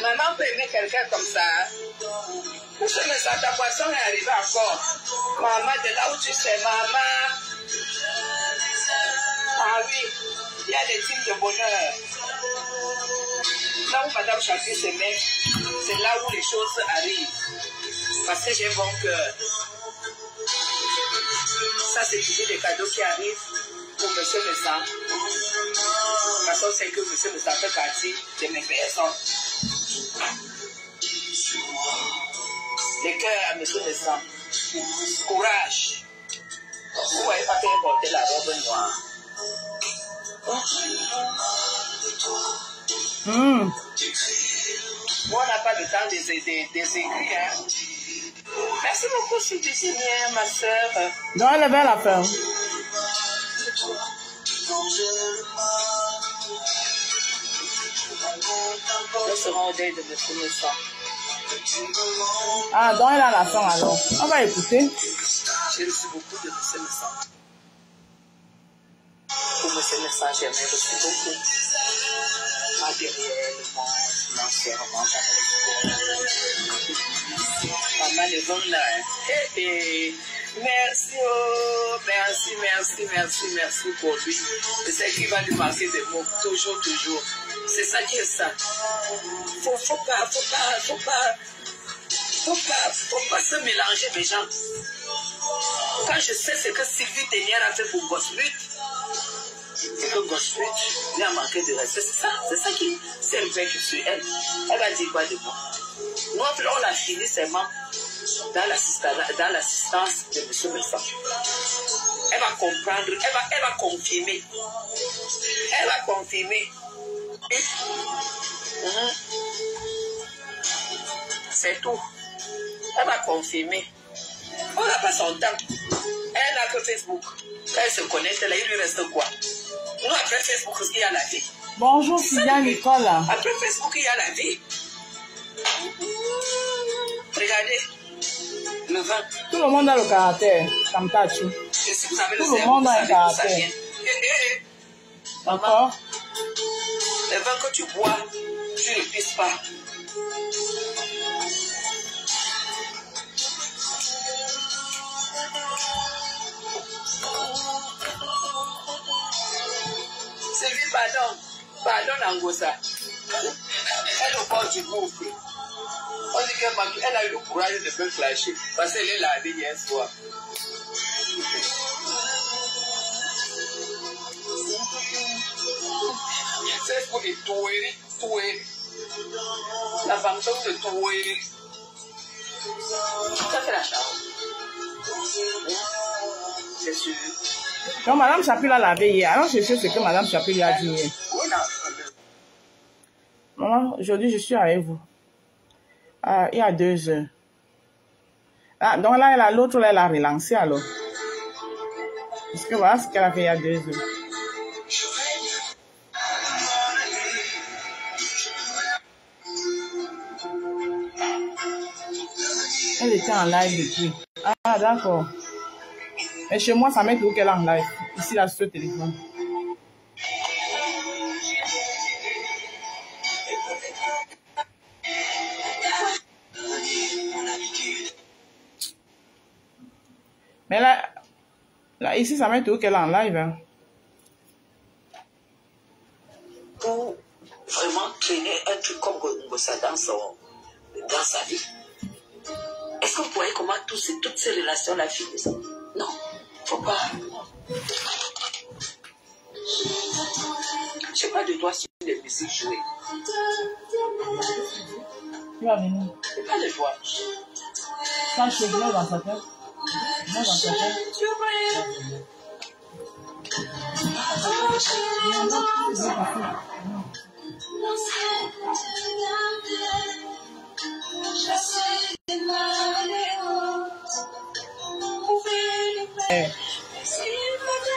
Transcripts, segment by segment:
Maman peut aimer quelqu'un comme ça. Monsieur, mais ça, ta poisson est arrivée encore. Maman, de là où tu sais, maman. Ah oui, il y a des types de bonheur. Là où Madame Chapier se met, c'est là où les choses arrivent. Parce que j'ai un bon cœur. Ça, c'est toujours des cadeaux qui arrivent pour Monsieur Messant. Parce qu'on sait que Monsieur Messant fait partie de mes personnes. Les cœurs à Monsieur Messant. Courage. Vous ne voyez pas faire porter la robe noire. Moi, on n'a pas le temps des aiguilles. Hein. Merci beaucoup, Sylvie, ma soeur. Non, elle est belle à faire. Nous serons au deuil de Monsieur Messant. Ah, donc elle a la fin alors. On va écouter. J'ai reçu beaucoup de Monsieur Messant. Pour Monsieur Messant, j'ai reçu beaucoup. Matériellement, financièrement, maman les hommes là. Merci, oh, merci pour lui. C'est ça qui va lui marquer des mots, toujours. C'est ça qui est ça. Faut pas se mélanger les gens. Quand je sais ce que Sylvie Tenière a fait pour Gospel, c'est que Gospel lui a manqué de respect. C'est ça qui c'est le fait que sur elle. Elle va dire quoi de bon? Nous, on l'a fini seulement dans l'assistance de M. Messant. Elle va comprendre, elle va confirmer. Elle va confirmer. C'est tout. Elle va confirmer. On n'a pas son temps. Elle n'a que Facebook. Quand elle se connecte, là, il lui reste quoi? Nous, après Facebook, il y a la vie. Bonjour, Sylvia Nicole. Après Facebook, il y a la vie. Regardez. Le vin. Tout le monde a le caractère. Comme Tachu. Si vous avez tout le monde a un caractère. Maman, le vin que tu bois, tu ne pisses pas. Sylvie, pardon Angossa. Elle est au bord du gouffre. On dit qu'elle a eu le courage de me flasher parce qu'elle est lavée hier soir. C'est pour les touer. La fonction de touer. Ça fait la chambre. C'est sûr. Donc, Madame Chapier l'a lavé hier. Alors, je sais ce que Madame Chapier lui a dit hier. Oui, non. Maman, aujourd'hui, je suis avec vous. Ah, il y a 2 heures. Ah, donc là, l'autre, elle a relancé alors. Parce que voilà ce qu'elle a fait il y a 2 heures. Elle était en live depuis. Ah, d'accord. Mais chez moi, ça met tout qu'elle est en live. Ici, là, sur le téléphone. Mais là, ici, ça met tout qu'elle est en live. Hein. Pour vraiment traîner un truc comme ça dans sa vie. Est-ce que vous voyez comment toutes ces relations-là finissent? Non, faut pas. Je sais pas de toi sur les musiques jouées. Tu vas venir. C'est pas de toi. Quand je venais dans sa tête. Dans sa tête.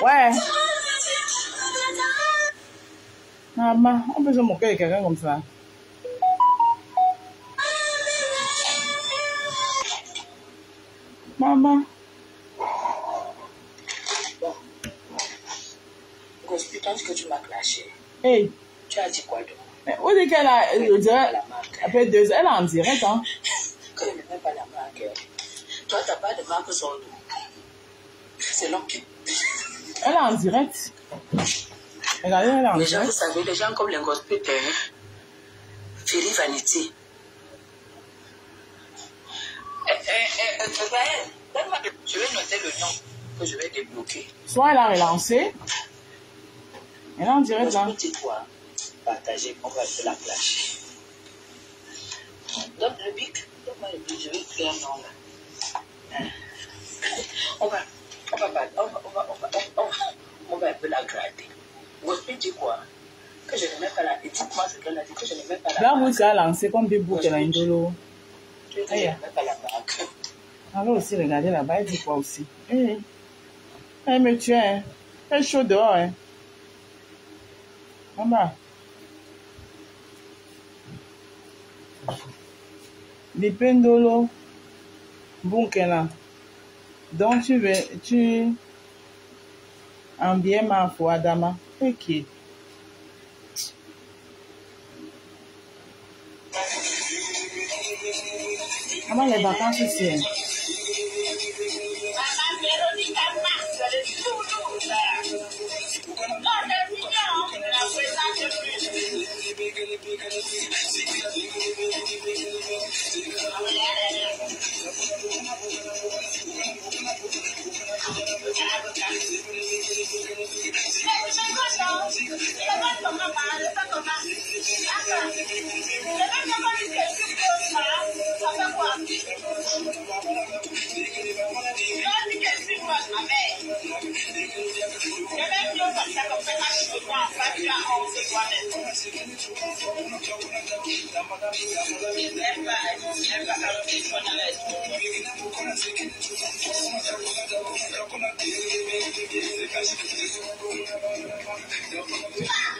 Ouais. Maman, on peut se moquer de quelqu'un comme ça. Maman. Bon. Gospel, quand que tu m'as clashé. Hey. Tu as dit quoi donc? Où dit qu'elle a, je dirais, après 2 heures, elle est en direct, hein. Quand il ne met pas la marque, toi, tu n'as pas de marque sur nous. C'est l'homme qui... Elle est en direct. Regardez, elle est en direct. Les direct. gens, vous savez, les gens comme les gospels, Ferry Vanity. Je vais noter le nom que je vais débloquer. Soit elle a relancé. Elle est en direct là. Petit quoi, partager, on va faire la plage. Donne le bic, donne-moi le bic, je vais écrire un nom là. On va un peu la gratter. Gospel dit quoi? Que je ne mets pas la... Dites-moi ce qu'elle a dit, que je ne mets pas la... Là, vous avez lancé comme des boucles, elle a une dolo. Je ne mets pas la marque. Alors aussi, regardez là-bas, elle dit quoi aussi? Elle me tue, hein. Elle est chaud dehors, hein. En bas. Dipendolo. Bunkela. Donc, tu en bien ma foi, Dama. Ok. Comment les vacances ici? Hein?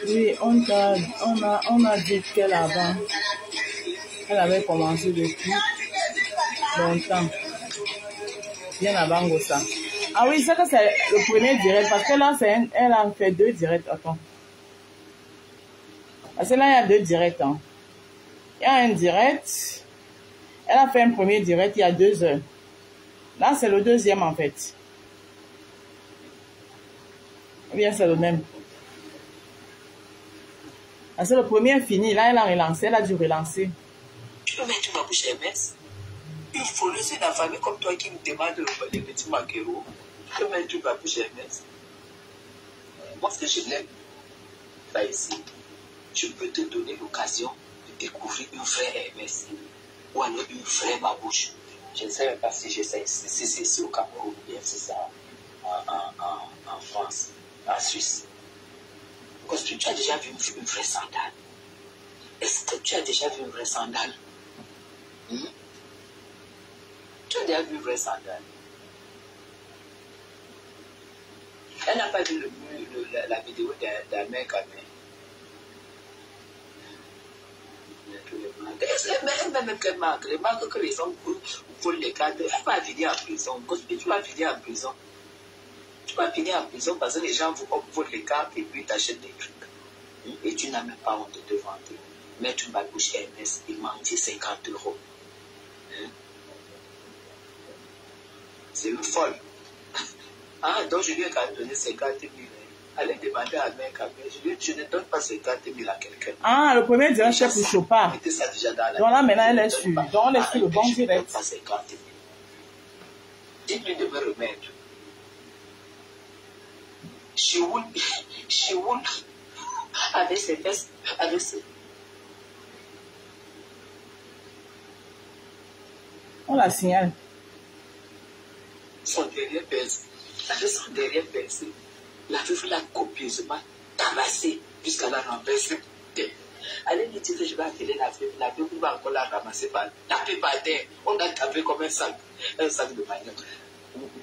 Oui, on a dit qu'elle avant, elle avait commencé depuis longtemps. Bien avant ça. Ah oui, c'est que c'est le premier direct, parce que là, elle a fait 2 directs. Attends. Parce que là, il y a 2 directs. Hein. Il y a un direct. Elle a fait un premier direct il y a 2 heures. Là, c'est le deuxième en fait. Ou bien c'est le même. Parce que le premier est fini. Là, elle a relancé. Elle a dû relancer. Tu peux mettre ma bouche MS. Il faut laisser la famille comme toi qui me demande les petits maquereaux. Tu peux mettre ma bouche MS. Moi, ce que je l'aime, là ici, je peux te donner l'occasion de découvrir une vraie MS. Ou alors une vraie babouche. Je ne sais même pas si c'est ici au Cameroun ou bien c'est ça en France, en Suisse. Parce que tu as déjà vu une vraie sandale. Est-ce que tu as déjà vu une vraie sandale? Tu as déjà vu une vraie sandale? Elle n'a pas vu la vidéo d'un mec à main. Même qu'elle marque, les marques que les gens volent les cartes, elle va finir en prison. Tu vas finir en prison. Tu vas finir en prison parce que les gens volent les cartes et puis t'achètent des trucs. Et tu n'as même pas honte de vendre. Mettre une babouche MS et mentir 50 €. C'est une folle. Ah, donc je lui ai donné 50 000. Allez demander à mec à mec. Je ne donne pas 50 000 à quelqu'un. Ah, le premier direct chef pour Chopard. Mettez ça déjà dans la... Donc là, maintenant, elle est sûre. Donc elle est sur le bon direct. Je ne donne pas 50 000. Dites-lui de me remettre. She would, avec ses fesses, avec ses... On la signale. Son derrière percé. Avec son derrière percé. La veuve l'a copieusement tabassé jusqu'à la renverser. Allez lui dire que je vais appeler la veuve va encore la ramasser par taper par terre. On a tapé comme un sac de manioc.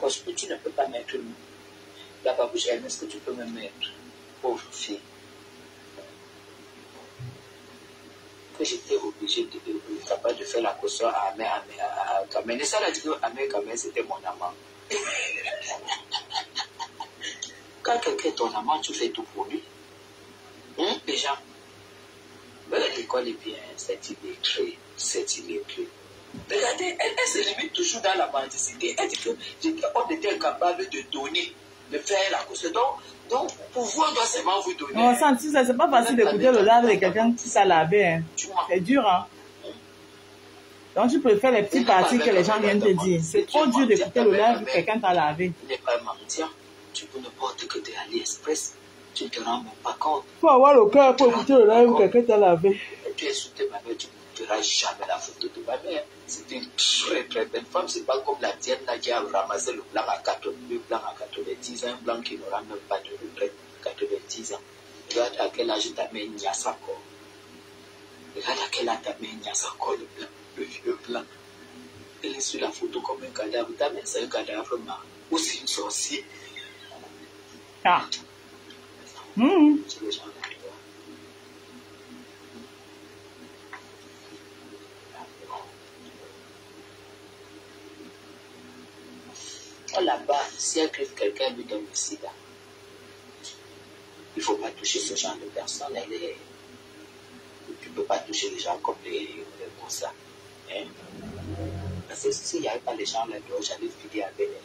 Parce que tu ne peux pas mettre la babouche MS que tu peux me mettre. Pauvre fille. Que j'étais obligé de capable de faire la caution à Kamel. Et ça l'a dit que Kamel c'était mon amant. Quand quelqu'un est ton amant, tu fais tout pour lui. Les gens. Mais l'école est bien, c'est illettré, c'est illettré. Regardez, elle se limite toujours dans la mendicité. Elle dit qu'on était incapable de donner, de faire la course. Donc, pouvoir doit seulement vous donner. Non, ça, c'est pas facile d'écouter le lave de quelqu'un qui t'a lavé. Hein. C'est dur, hein. Donc, tu préfères les petits parties que les gens viennent te dire. C'est trop dur d'écouter le lave que quelqu'un t'a lavé. Tu n'es pas mendiant. Tu peux ne porter que de AliExpress. Tu ne te rends même pas compte. Il faut avoir le cœur pour écouter le lave que quelqu'un t'a lavé. Et tu es sous tes mamelles, tu ne verras jamais la photo de ma mère. C'est une très très belle femme. C'est pas comme la tienne là qui a ramassé le blanc à 90 ans, un blanc qui n'aura même pas de retraite, 90 ans. Regarde à quel âge ta mère niasse encore. Regarde à quel âge ta mère niasse encore le blanc, le vieux blanc. Elle est sur la photo comme un cadavre. Ta mère c'est un cadavre mort. Ou c'est une sorcière. Ah. C'est les gens là. Là-bas, si elle crève quelqu'un lui donne le sida, il ne faut pas toucher ce genre de personnes. Tu ne peux pas toucher les gens comme ça. Hein? Parce que s'il n'y avait pas les gens là-dedans, j'allais filer avec elle.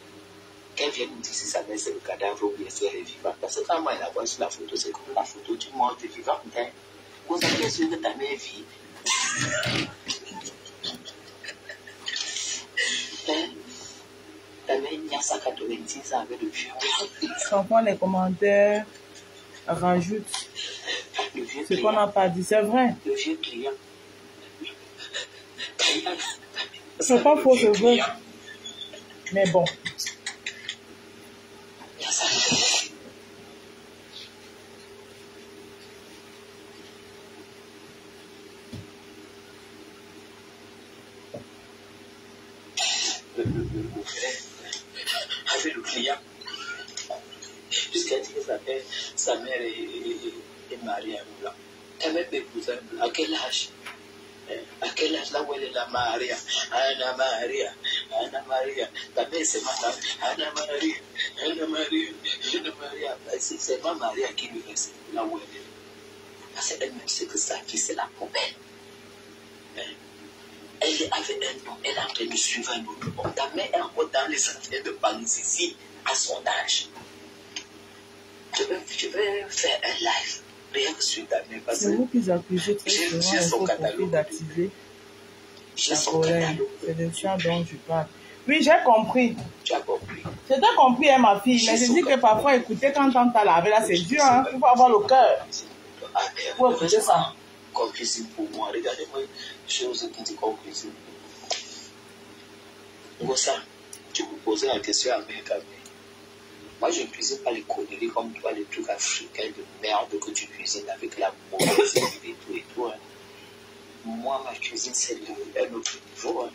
Qu'elle vienne me dire si sa mère c'est le cadavre ou bien si elle est vivante. Parce que quand moi elle la voit sur la photo, c'est comme la photo du mort est vivante. Hein? Vous êtes bien sûr que ta mère vit. Hein? Ta mère il y a 190 ans avec le vieux. Sans prendre les commentaires, rajoute ce qu'on n'a pas dit. C'est vrai. Le vieux client. C'est pas faux, c'est vrai. Mais bon. Avec le client, puisqu'elle dit que sa mère est mariée à un blanc. Elle même épouse un blanc. À quel âge? À quel âge là où elle est la Maria? Anna Maria, Anna Maria. Ta mère c'est madame Anna Maria, Anna Maria, Anna Maria. C'est seulement Maria qui lui reste là où elle est. Parce qu'elle même sait que sa fille c'est la poubelle. Elle est avec un homme, elle est en train de suivre un autre homme. Ta mère est encore dans les affaires de banditisme à son âge. Je vais faire un live, rien que sur ta mère. C'est vous qui accusez très souvent, il faut profiter d'activer la colère. C'est de ça dont je parle. Oui, j'ai compris. Tu as compris. J'ai bien compris, hein, ma fille, mais je dis que parfois, écouter quand on t'a lavé, là, c'est dur, hein. Il faut avoir le cœur. Il faut écouter ça. Conclusive pour moi. Regardez-moi les choses qui disent conclusive. Pour ça, tu peux poser la question à Mère. Moi, je ne cuisine pas les conneries comme toi, les trucs africains de merde que tu cuisines avec la mauvaise et tout. Hein. Moi, ma cuisine, c'est un autre niveau. Hein.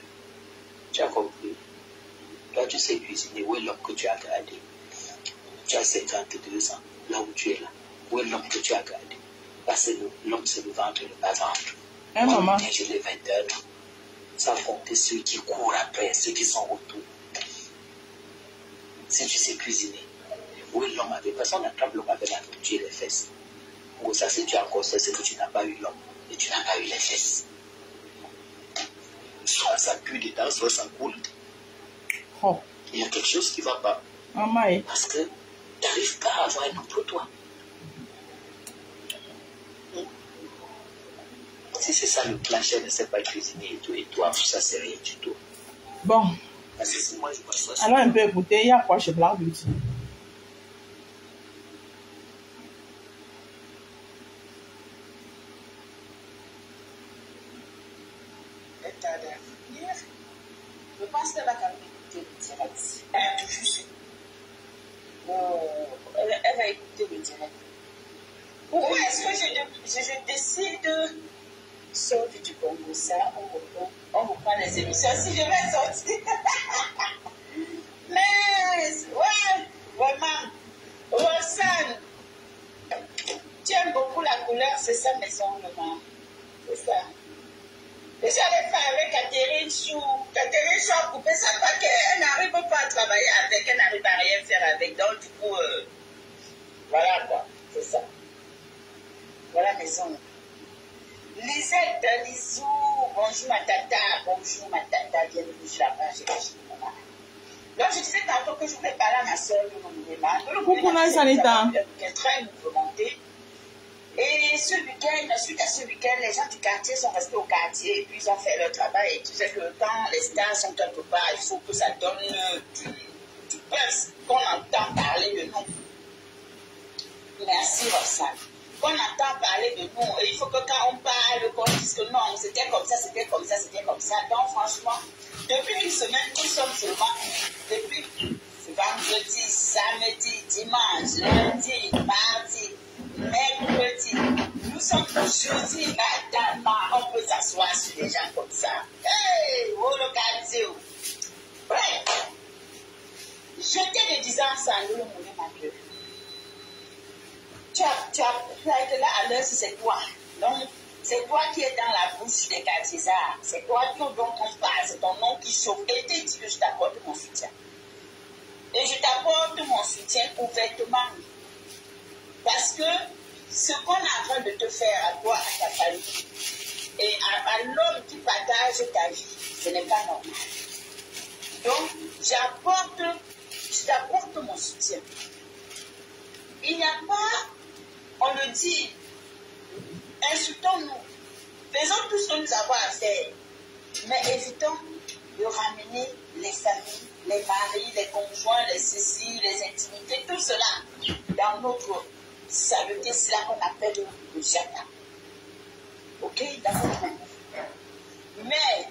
Tu as compris? Toi, tu sais cuisiner. Où est l'homme que tu as gardé? Tu as 52 ans, là où tu es là. Où est l'homme que tu as gardé? Parce que l'homme, c'est le ventre et le bas-ventre. Hein, maman? J'ai les 21 ans. Sans compter ceux qui courent après, ceux qui sont autour. Si tu sais cuisiner, où est l'homme avec? Personne n'attrape l'homme avec la nourriture et les fesses. Ou ça, si tu as encore ça, c'est que tu n'as pas eu l'homme. Et tu n'as pas eu les fesses. Soit ça pue dedans, soit ça coule. Oh. Il y a quelque chose qui ne va pas. Maman, Parce que tu n'arrives pas à avoir un autre toi. Si c'est ça le clash, elle ne sait pas cuisiner et toi, ça c'est rien du tout. Bon. Parce que si moi je vois ça. Alors, un peu écouter, il y a quoi chez Black Beauty? Je pense qu'elle a quand même écouté le direct. Elle a toujours su. Elle a écouté le direct. Pourquoi est-ce que je décide sortir du Congo ça, on reprend les émissions si je vais sortir. Mais, ouais, vraiment, Rosanne, tu aimes beaucoup la couleur, c'est ça maison, vraiment. C'est ça. Et j'allais faire avec Catherine Chou. Catherine Chou a coupé ça parce qu'elle n'arrive pas à travailler avec, elle n'arrive à rien faire avec. Donc, du coup, voilà quoi, c'est ça. Voilà maison. Lisette, Lisou, bonjour ma tata, bienvenue sur la page. Donc je disais tantôt que je voulais parler à ma soeur de Coucou Naïsanita. Qui est très mouvementée. Et ce week-end, suite à ce week-end, les gens du quartier sont restés au quartier et puis ils ont fait leur travail. Et tu sais que quand les stars sont quelque part, il faut que ça donne du buzz, qu'on entend parler de nous. Merci Roxane. Qu'on entend parler de nous. Et il faut que quand on parle, qu'on dise que non, c'était comme ça, c'était comme ça, c'était comme ça. Donc franchement, depuis une semaine, nous sommes seulement, depuis vendredi, samedi, dimanche, lundi, mardi, mercredi, nous sommes jeudi, madame, on peut s'asseoir sur des gens comme ça. Hey, vous localisez où? Bref, jeter des distances à nous, mon Dieu. Tu as été là à l'heure, c'est toi. Donc, c'est toi qui es dans la bouche des quartiers-arts. C'est toi dont on parle, c'est ton nom qui chauffe. Et tu dis que je t'apporte mon soutien. Et je t'apporte mon soutien ouvertement. Parce que ce qu'on est en train de te faire à toi, à ta famille, et à l'homme qui partage ta vie, ce n'est pas normal. Donc, je t'apporte mon soutien. Il n'y a pas, on le dit, insultons-nous, faisons tout ce que nous avons à faire, mais évitons de ramener les familles, les maris, les conjoints, les cécilles, les intimités, tout cela dans notre saleté, c'est là qu'on appelle le jardin. Ok, d'accord. Mais,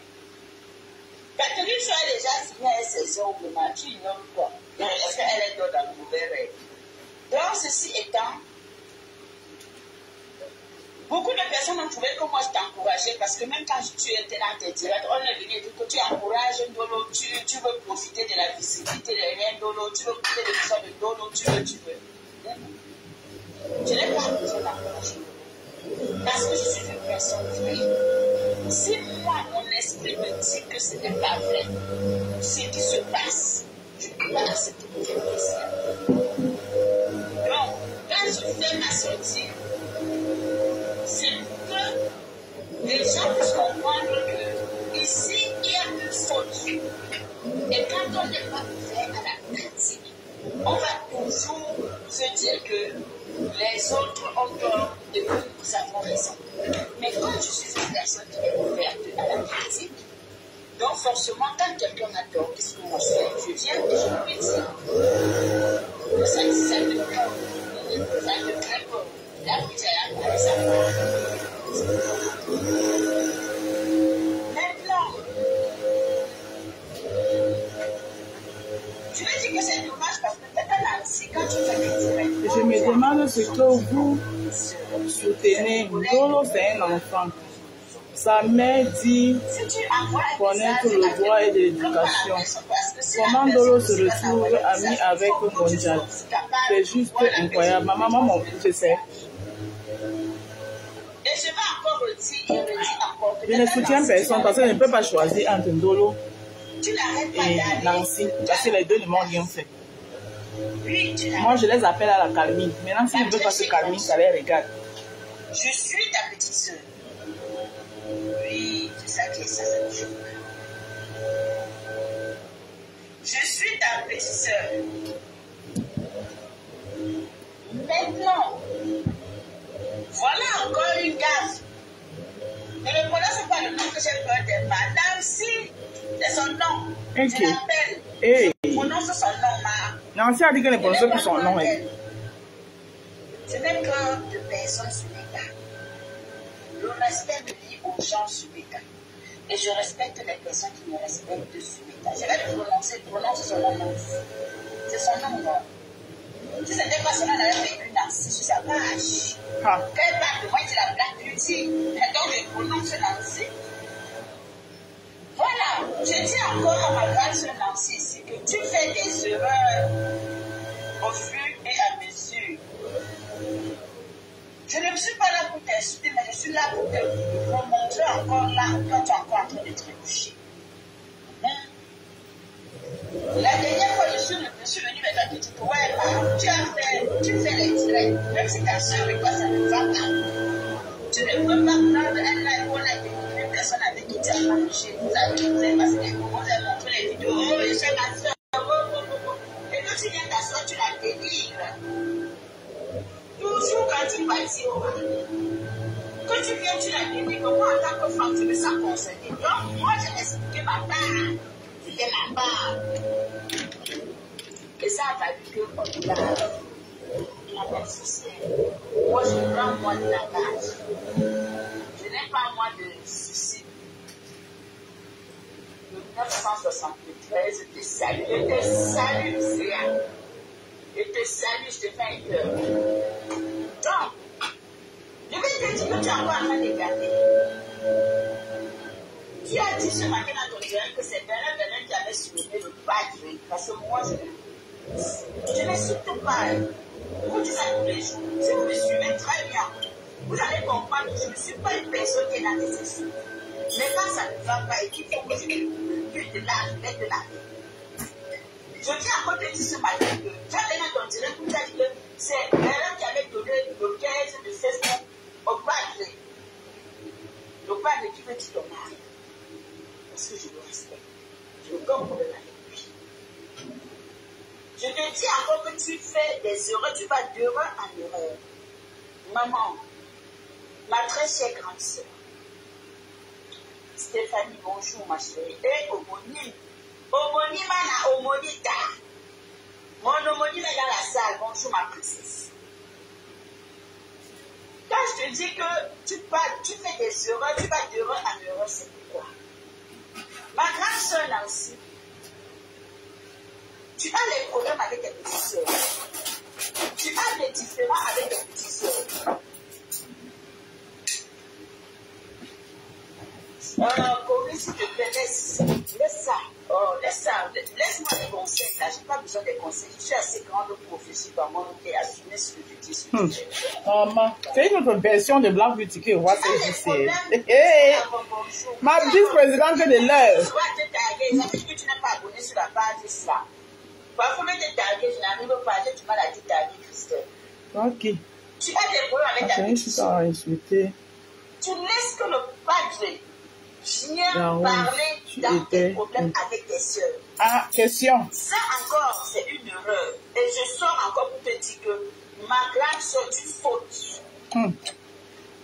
Catherine soit déjà signée à ses ongles, tu ignores quoi? Est-ce qu'elle est dans le mauvais rêve? Donc, ceci étant, beaucoup de personnes ont trouvé que moi je t'encourageais parce que même quand tu étais dans tes directs, on est venu dire que tu encourages Ndolo, tu veux profiter de la visibilité de rien Ndolo, tu veux profiter de l'histoire de Ndolo, tu veux. Je n'ai pas besoin d'encourager parce que je suis une personne vraie. Si moi, mon esprit me dit que ce n'est pas vrai, ce qui se passe, je ne peux pas accepter de faire plaisir. Donc, quand je fais ma sortie, c'est pour que les gens puissent comprendre que ici, il y a une faute. Et quand on n'est pas ouvert à la critique, on va toujours se dire que les autres ont tort et que nous avons raison. Mais quand je suis une personne qui est ouverte à la critique, donc forcément, quand quelqu'un a tort, qu'est-ce que moi je fais? Je viens et je lui dis. Ça me crève. Ça me crève. Là, vous allez aller savoir. Maintenant, je vais dire que c'est dommage parce que peut-être quand tu fais critiquer. Je me demande ce que vous soutenez. Ndolo, c'est un enfant. Sa mère dit connaître le droit et l'éducation. Comment Ndolo se retrouve ami avec Mondial? C'est juste incroyable. Maman, je sais. Je ne soutiens personne parce que je ne peux pas choisir entre Ndolo et Nancy. Parce que les deux ne m'ont rien fait. Moi, je les appelle à la calmie. Maintenant, si je ne veux pas se calmer, ça les regarde. Je suis ta petite soeur. Oui, c'est ça qui est ça, ça me choque. Je suis ta petite soeur. Maintenant, voilà encore une gaffe. Ne me prononce pas le nom que j'ai peur de Madame Si. C'est son nom. Okay. Je l'appelle. Hey. Je prononce son nom, ma. Nancy a dit qu'elle ne prononce plus son nom. Ce n'est que de personnes sur l'état. Le respect me lie aux gens sur l'état. Et je respecte les personnes qui me respectent sur l'état. Je vais le prononcer son nom. C'est son nom, non. Si c'était pas cela, elle avait vécu Nancy sur sa page. Quand elle parle de moi, c'est la Black Beauty. Et donc, je prononce Nancy. Voilà, je dis encore à ma grande sœur Nancy ici que tu fais des erreurs au fur et à mesure. Je ne suis pas là pour t'insulter, mais je suis là pour te remontrer encore là quand tu es encore en train de trébucher. La dernière fois, je suis venue maintenant te dire que ouais, tu fais les directs, même si ta soeur et toi, ça ne va pas. Tu ne peux pas prendre un iPhone et découvrir une personne avec qui tu as marché. Vous avez parce que vous avez montré les vidéos. Oh, je sais ma soeur. Et quand tu viens t'asseoir, tu la délivres. Toujours quand tu partis au bar. Quand tu viens, tu la délivres. Moi, en tant que femme, je me sens concernée. Donc, moi, j'ai expliqué ma part. C'était ma part. Et ça a valu qu'on lave. Il n'y a pas de souci. Moi, je prends moi de la base. Je n'ai pas moi de soucis. Le 973, je te salue. Je te salue, Zéa. Je te salue, je te fais un cœur. Donc, je vais te dire que tu as encore à faire des garder. Tu as dit ce matin dans ton direct que c'est Bernard qui avait soulevé le padre. Parce que moi, je ne surtout pas. Vous dites ça tous les jours. Si vous me suivez très bien, vous allez comprendre que je ne suis pas une personne qui est dans des esprits. Mais quand ça ne va pas et qu'il faut que je me cueille de l'âge, de la vie. Je dis encore te dire ce matin que j'avais dans ton direct où tu as dit que c'est Bernard qui avait donné le 15 de Facebook au padre. Le padre qui veut dire ton mari. Parce que je le respecte. Je le donne pour le mari. Je te dis encore que tu fais des erreurs, tu vas d'erreur en erreur. Maman, ma très chère grande sœur, Stéphanie, bonjour ma chérie. Et homonyme, homonyme à la homonita. Mon homonyme est dans la salle, bonjour ma princesse. Quand je te dis que tu fais des erreurs, tu vas d'erreur en erreur, c'est pourquoi. Ma grande sœur là aussi. Tu as les problèmes avec tes petites sœurs. Tu as des différends avec tes petites sœurs. Corinne, s'il te plaît, laisse ça. Oh, laisse ça. Laisse-moi des conseils. Là, je n'ai pas besoin des conseils. Je suis assez grande prophétie dans mon et assumer ce que tu dis. Maman, c'est une autre version de Black Beauty que voit ce que c'est. Ma vice-présidente de l'heure. Tu vas te taguer. Ça veut dire que tu n'es pas abonné sur la page d'Islam. Parfois, même te taguer, je n'arrive pas à dire que tu m'as la dit taguer, Christelle. Ok. Tu as des problèmes avec ta petite soeur. Tu laisses que le padre vienne parler dans tes problèmes avec tes soeurs. Ah, question. Ça encore, c'est une erreur. Et je sors encore pour te dire que ma grande soeur, tu fautes.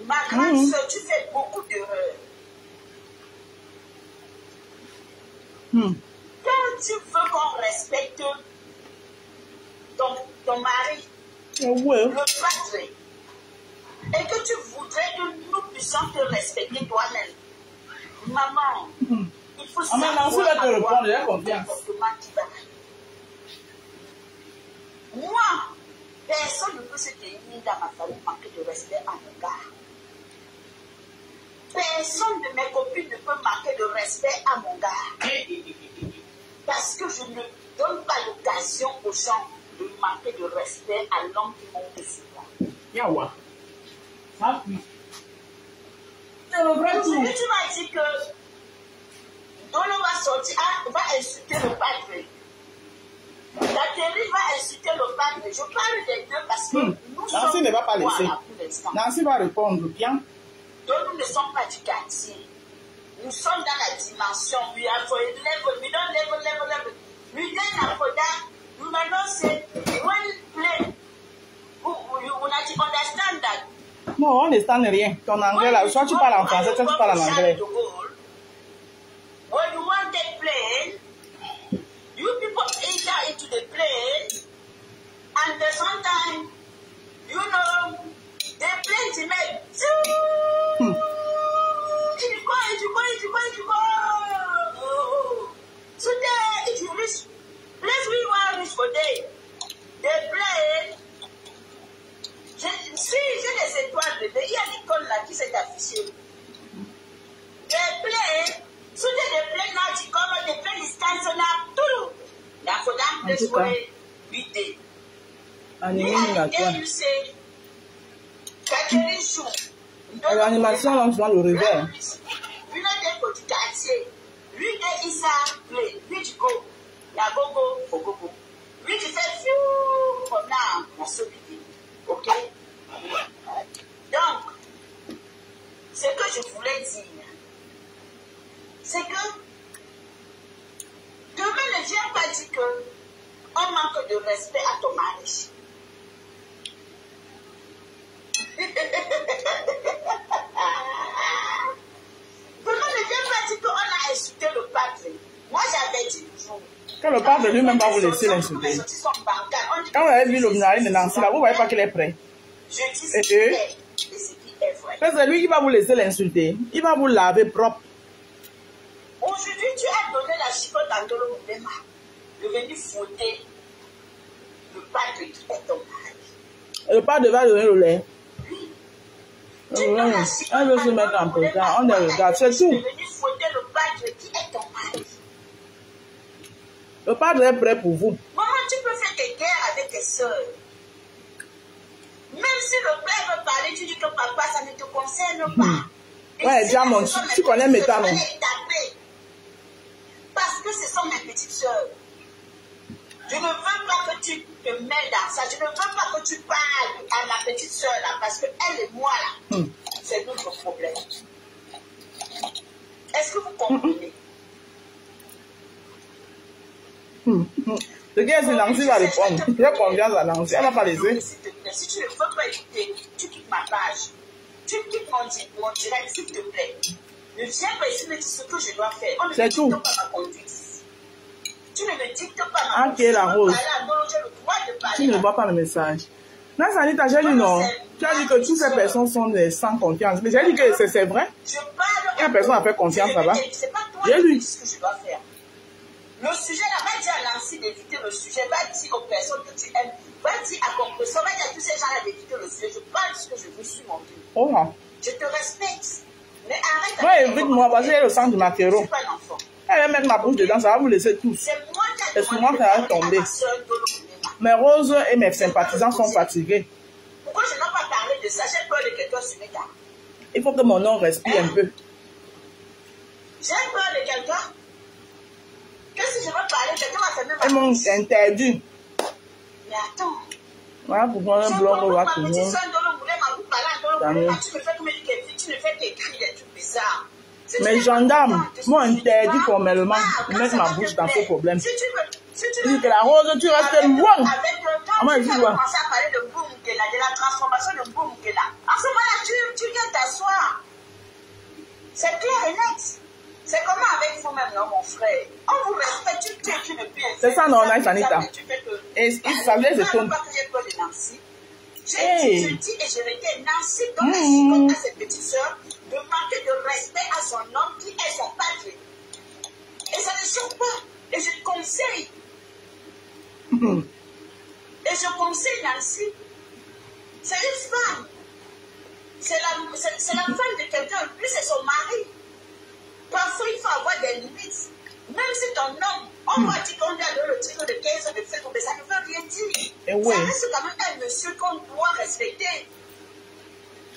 Ma grande soeur, tu fais beaucoup d'erreurs. Quand tu veux qu'on respecte ton mari, le padre, et que tu voudrais que nous puissions te respecter toi-même, maman, il faut savoir avoir un comportement qui va. Moi, personne ne peut se tenir dans ma famille manquer de respect à mon gars. Personne de mes copines ne peut manquer de respect à mon gars. Parce que je ne donne pas l'occasion aux gens de manquer de respect à l'homme qui monte sur moi. Yawa. Aujourd'hui, tu m'as dit que Dolo va sortir, va insulter le padre. La théorie va insulter le padre. Je parle des deux parce que nous sommes. Nancy ne va pas laisser. Nancy va répondre bien. Donc nous ne sommes pas du quartier. Nous sommes dans la dimension. We are for a level. We don't level. We then are for that. We maintenant say when play. You understand that? Non, on n'entend rien. Ton anglais là, soit tu parles en français, soit tu parles en anglais. When you want that plane, you people enter into the plane, and sometimes, you know, the plane is made. If you go. So there, if you reach, place we want to reach for day, the plane. Si j'ai des étoiles, il y a l'icône là qui s'est affichée. The plane, so the plane now to cover the plane is cancelled up too. Now for that place where we did. And you say, Catherine Chou. L'animation là, je dois le revers. We not there for the quartier. We there is a plane. Which go, na go for go. Which is a few for now. Na so we did. Okay. Donc, Ce que je voulais dire, c'est que demain ne viens pas dire qu'on manque de respect à ton mari. Demain ne viens pas dire qu'on a insulté le padre. Moi j'avais dit toujours. Quand le padre lui-même va vous laisser l'insulter. Quand vous avez vu l'obnari de Nancy, là, vous ne voyez pas qu'il est prêt. Je dis ce qui est et ce qui est vrai. C'est lui qui va vous laisser l'insulter. Il va vous laver propre. Aujourd'hui, tu as donné la chicotte à Ndolo Moulema de venir fouetter le padre qui est ton mari. Le padre va donner le lait. Oui. On veut se mettre en présent. On le regarde, c'est tout. De venir fouetter le padre qui est ton mari. Le padre est prêt pour vous. Maman, tu peux faire tes guerres avec tes soeurs. Même si le père veut parler, tu dis que papa, ça ne te concerne pas. Ouais, diamant, tu connais mes talons. Parce que ce sont mes petites soeurs. Je ne veux pas que tu te mêles dans ça. Je ne veux pas que tu parles à ma petite soeur là, parce qu'elle et moi là, c'est notre problème. Est-ce que vous comprenez? Le gars, c'est Nancy va répondre. J'ai confiance à Nancy. Elle va pas laisser. Si tu ne veux pas écouter, tu quittes ma page. Tu quittes mon direct, s'il te plaît. Ne viens pas ici me dire ce que je dois faire. On ne me dicte pas ma conduite. Tu ne me dictes pas ma conduite. Ok, la rose. J'ai le droit de parler. Tu ne vois pas le message. Non, Sanita, j'ai dit non. Tu as dit que toutes ces personnes sont sans confiance. Mais j'ai dit que c'est vrai. Je parle. Il y a personne à faire confiance là-bas. C'est pas toi qui dis ce que je dois faire. Le sujet là, va dire à Nancy d'éviter le sujet, va dire aux personnes que tu aimes, va dire à Compression, va dire à tous ces gens-là d'éviter le sujet. Je parle de ce que je veux sur mon vie. Oh, je te respecte. Mais arrête. Ouais, évite-moi, parce que j'ai le sang du maquereau. Je suis pas un enfant. Elle va mettre ma bouche dedans, ça va vous laisser tous. C'est moi qui ai et souvent, ça va tomber. Mes roses et mes sympathisants sont fatigués. Pourquoi je n'ai pas parlé de ça? J'ai peur de quelqu'un sur mes gars. Il faut que mon nom respire un peu. J'ai peur de quelqu'un. Qu'est-ce que je veux parler? Quelqu'un va fermer ma Ils m'ont interdit. Mais attends. Voilà pourquoi un blog va toujours. Tu ne fais qu'écrire des trucs bizarres. Mes gendarmes m'ont interdit formellement de mettre ma bouche dans ce problème. Je dis que la rose, tu restes loin. Avec le temps, tu vas commencer à parler de Boumkela, de la transformation de Boumkela. En ce moment-là, tu viens t'asseoir. C'est clair et net. C'est comment avec vous-même, non, mon frère? On vous respecte, tu ne peux pas. C'est ça, non, Sanita. Et il savait, c'est ton. Je dis et je répète, Nancy donne la chicotte à cette petite soeur de manquer de respect à son homme qui est son padre. Et ça ne choque pas. Et je te conseille. Et je conseille Nancy. C'est une femme. C'est la femme de quelqu'un. Lui, c'est son mari. Parfois, il faut avoir des limites. Même si ton homme, on va dire qu'on lui a donné le titre de 15 ans de fait tomber, ça ne veut rien dire. Ça reste quand même un monsieur qu'on doit respecter.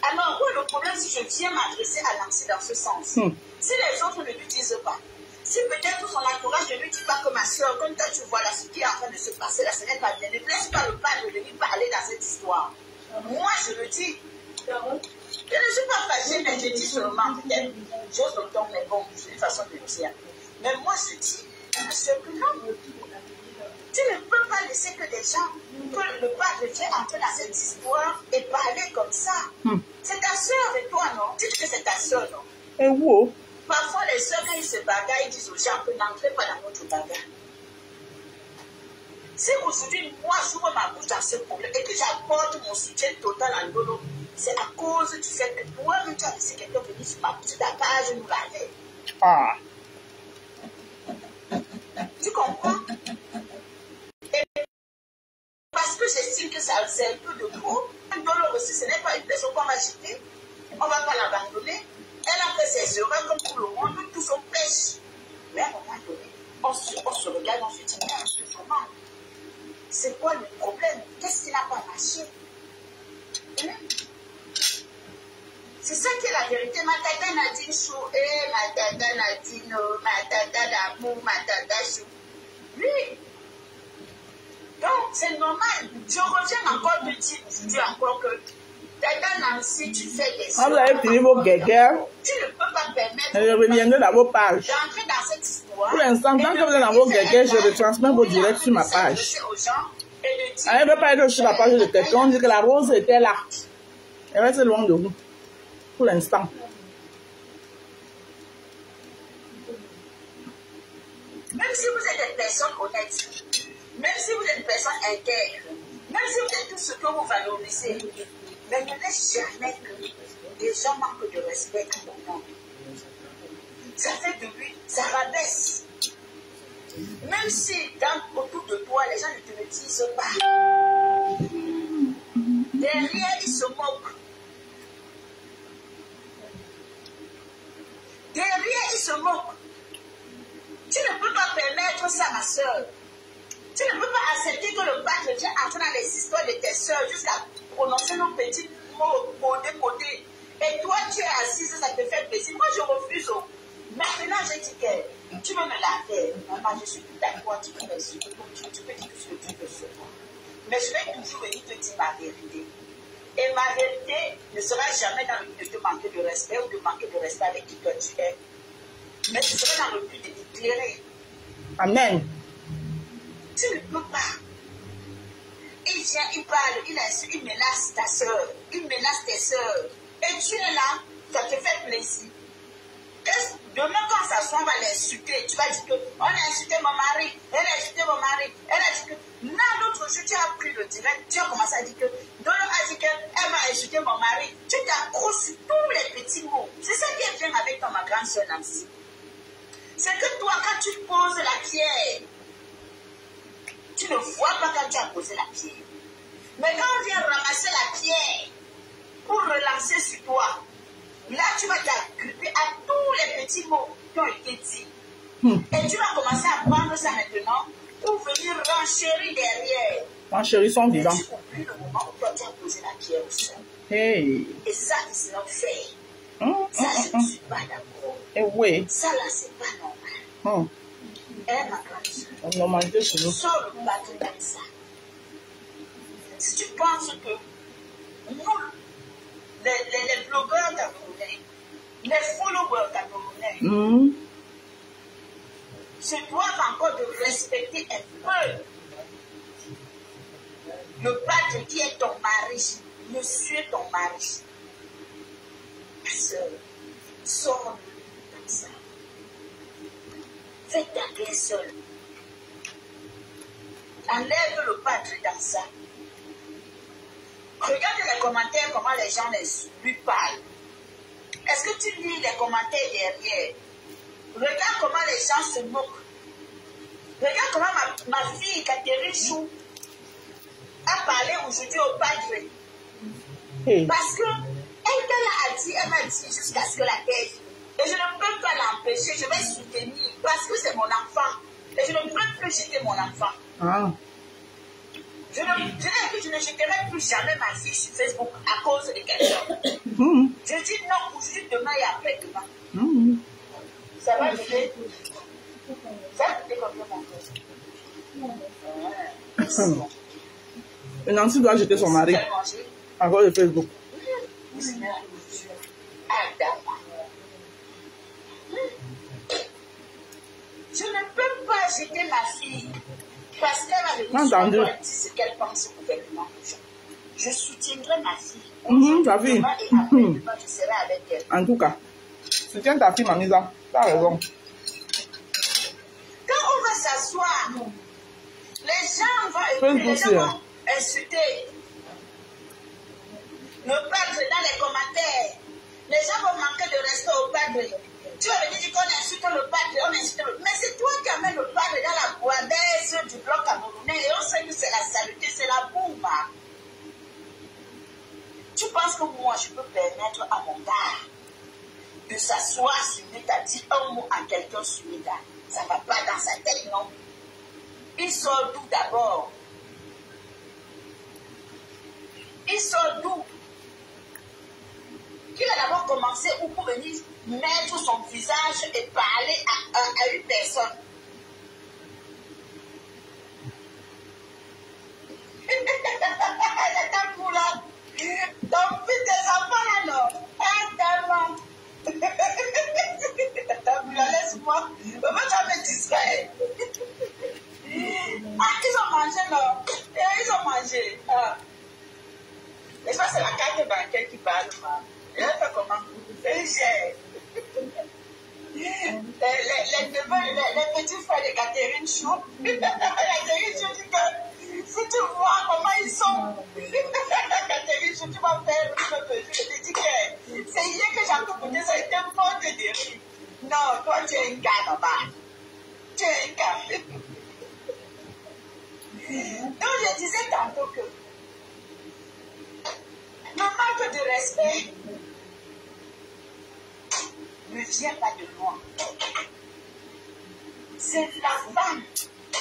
Alors, où est le problème si je viens m'adresser à Nancy dans ce sens? Si les autres ne lui disent pas, si peut-être son entourage ne lui dit pas que ma soeur, comme toi tu vois là, ce qui est en train de se passer là, ce n'est pas bien. Ne laisse pas le padre de lui parler dans cette histoire. Moi, je le dis. Je ne suis pas fâchée, mais je dis seulement peut-être. J'ose le ton, mais bon, c'est une façon de dire. Mais moi, je dis, monsieur, que non. Tu ne peux pas laisser que des gens, que le padre vienne entrer dans cette histoire et parler comme ça. C'est ta soeur et toi, non? Dites que c'est ta soeur, non? Et où? Parfois, les soeurs, quand ils se bagarrent, ils disent aux gens que n'entrez pas dans notre bagarre. Si aujourd'hui, moi, j'ouvre ma bouche dans ce problème et que j'apporte mon soutien total à Ndolo, c'est à cause du fait que toi, tu as laissé quelqu'un venir sur ma petite page nous laver. Ah. Tu comprends? Et parce que j'estime que ça c'est un peu de gros, Ndolo aussi, ce n'est pas une personne qu'on va jeter. On ne va pas l'abandonner. Elle a fait ses erreurs comme tout le monde, nous tous on pêche. Mais à un moment donné, on se regarde, on se dit, mais comment? C'est quoi le problème? Qu'est-ce qui n'a pas marché? C'est ça qui est la vérité. Ma tata Nadine Chou, ma tata Nadine, ma tata d'amour, ma tata Chou. Oui. Donc, c'est normal. Je reviens encore de dire aujourd'hui encore que Si tu fais des Quand vous avez fini vos guéguerres, tu ne peux pas permettre je reviendrai dans vos pages. d'entrer dans cette histoire. Pour l'instant, tant que vous êtes dans vos guéguerres, je retransmets vos directs sur ma page. Elle ne veut pas être sur la page de quelqu'un, on dit que la rose était là. Elle reste loin de vous. Pour l'instant. Même si vous êtes des personnes honnêtes, même si vous êtes des personnes intègres, même si vous êtes tout ce que vous valorisez, mais ne laisse jamais que les gens manquent de respect à mon nom. Ça fait de lui, ça rabaisse. Même si autour de toi, les gens ne te le disent pas. Derrière, ils se moquent. Derrière, ils se moquent. Tu ne peux pas permettre ça, ma soeur. Tu ne peux pas accepter que le pâtre vienne entrer dans les histoires de tes soeurs jusqu'à prononcer nos petits mots côté. Et toi, tu es assise, ça te fait plaisir. Moi, je refuse. Maintenant, j'ai dit que tu veux me laver. Maman, je suis tout à toi, tu peux m'insulter. Tu peux dire ce que tu veux sur moi. Mais je vais toujours venir te dire ma vérité. Et ma vérité ne sera jamais dans le but de te manquer de respect ou de manquer de respect avec qui toi tu es. Mais ce sera dans le but de t'éclairer. Amen. Tu ne peux pas. Il vient, il parle, il insulte, il menace ta soeur, il menace tes soeurs. Et tu es là, ça te fait plaisir. Demain, quand ça soit, on va l'insulter. Tu vas dire qu'on a insulté mon mari, elle a insulté mon mari, elle a dit que. Là, l'autre jour, tu as pris le direct, tu as commencé à dire que. Dolo a dit qu'elle m'a insulté mon mari. Tu t'accroches sur tous les petits mots. C'est ça qui est bien avec toi, ma grande soeur Nancy. C'est que toi, quand tu poses la pierre, tu ne vois pas quand tu as posé la pierre. Mais quand on vient ramasser la pierre pour relancer sur toi, là, tu vas t'agripper à tous les petits mots qui ont été dits. Et tu vas commencer à prendre ça maintenant pour venir renchérir derrière. Renchérir son vivant. Et tu oublies le moment où toi, tu as posé la pierre au sol. Hey. Et ça, c'est not fair. Ça, je ne suis pas d'accord. Et oui. Ça, là, c'est pas normal. Ma grande soeur. On normalité chez nous. Sors le bateau comme ça. Si tu penses que nous, les blogueurs camerounais, les followers camerounais, se doivent encore de respecter un peu le pâtre qui est ton mari, monsieur ton mari. Ma soeur, sors comme ça. Fais ta guerre seule. Enlève le pâtre dans ça. Regarde les commentaires, comment les gens lui parlent. Est-ce que tu lis les commentaires derrière? Regarde comment les gens se moquent. Regarde comment ma fille, Catherine Chou, a parlé aujourd'hui au padre. Parce que elle m'a dit jusqu'à ce que la terre. Et je ne peux pas l'empêcher, je vais soutenir parce que c'est mon enfant. Et je ne peux plus jeter mon enfant. Je ne jeterai plus jamais ma fille sur Facebook à cause de quelqu'un. Je dis non aujourd'hui, demain et après-demain. Ça va jeter. Ça va jeter combien mon cœur? Et Nancy doit jeter son mari à cause de Facebook. Je ne peux pas jeter ma fille parce qu'elle va venir dire ce qu'elle pense au gouvernement. Je soutiendrai ma fille. Ta fille. Demain et après-demain, je serai avec elle. En tout cas, soutiens ta fille, Mamisa. Tu as raison. Quand on va s'asseoir, les gens vont insulter. Le padre dans les commentaires. Les gens vont manquer de respect au padre. Tu vas venir dire qu'on insulte le padre, on insulte le... Mais c'est toi qui amènes le padre dans la boidaise du bloc camerounais et on sait que c'est la saleté, c'est la boum. Tu penses que moi, je peux permettre à mon gars de s'asseoir sur Meta, dire un mot à quelqu'un sur Meta? Ça ne va pas dans sa tête, non? Il sort d'où d'abord? Il sort d'où? Il a d'abord commencé où pour venir mettre son visage et parler à une personne. Donc, puis tes enfants là, non. Tellement. Laisse-moi. Maman, tu vas me distraire. Ah, ils ont mangé, non. Ils ont mangé. Ah. Et ça, c'est la carte bancaire qui parle. Elle a fait comment? C'est cher. Les petits frères de Catherine Chou. Catherine Chou dit que si tu vois comment ils sont, Catherine Chou, tu vas faire le jeu. Je te dis que c'est hier que j'ai écouté ça, c'était mort de rire. Non, toi tu es un gars là-bas. Tu es un gars. Donc je disais tantôt que le manque de respect ne vient pas de loin. C'est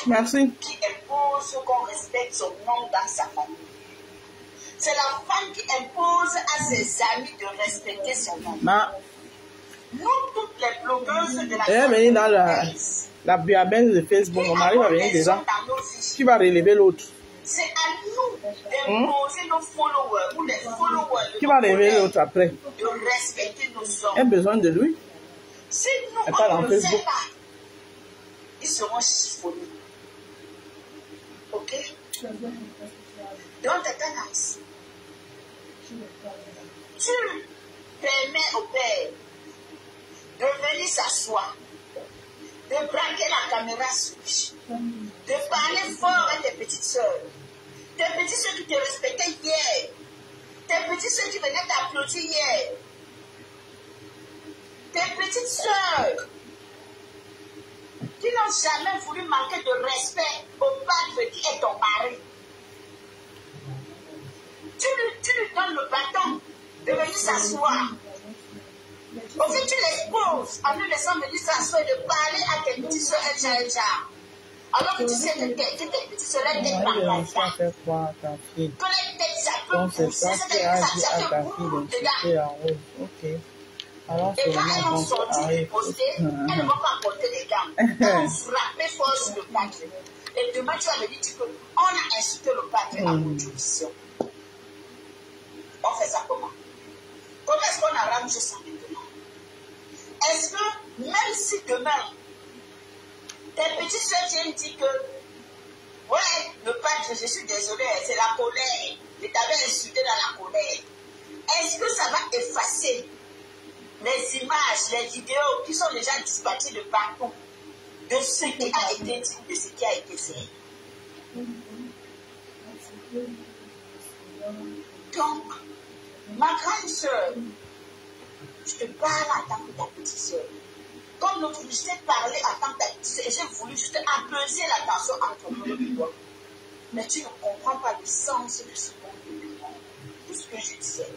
la femme qui impose qu'on respecte son nom dans sa famille. C'est la femme qui impose à ses amis de respecter son nom. Nous, toutes les blogueuses de la famille, dans la biabène de Facebook, mon mari va venir déjà. Qui va relever l'autre? C'est à nous d'imposer nos followers ou les followers. Qui va relever l'autre après? De respecter nos hommes. Il a besoin de lui. Si nous, on ne le fait pas, ils seront chiffonnés. Ok? Donc, ta tendance. Tu permets au père de venir s'asseoir, de braquer la caméra switch, de parler fort à tes petites soeurs. Tes petites soeurs qui te respectaient hier. Tes petites soeurs qui venaient t'applaudir hier. Tes petites soeurs qui n'ont jamais voulu manquer de respect au père qui est ton mari. Tu lui donnes le bâton de venir s'asseoir. Au fait, tu l'exposes en lui laissant venir s'asseoir et de parler à tes petites soeurs alors que tu sais que tes petites soeurs étaient par là. Que les têtes, ça peut pousser, ça peut dedans. Alors, et quand elles ont sorti du poster, elles ne vont pas porter les gants. Elles vont frapper fort sur le papier. Et demain, tu vas me dire qu'on a insulté le papier en contribution. On fait ça comment? Comment est-ce qu'on arrange ça maintenant? Est-ce que, même si demain, tes petites soeurs viennent dire que, ouais, le pâtre, je suis désolée, c'est la colère. Je t'avais insulté dans la colère. Est-ce que ça va effacer les images, les vidéos qui sont déjà dispatchées de partout de ce qui a été dit, de ce qui a été fait? Donc, ma grande soeur, je te parle en tant que ta petite soeur. Comme l'autre, je t'ai parlé en tant que ta petite soeur, j'ai voulu juste apaiser la tension entre nous et toi. Mais tu ne comprends pas le sens de ce qu'on te demande, de ce que je disais.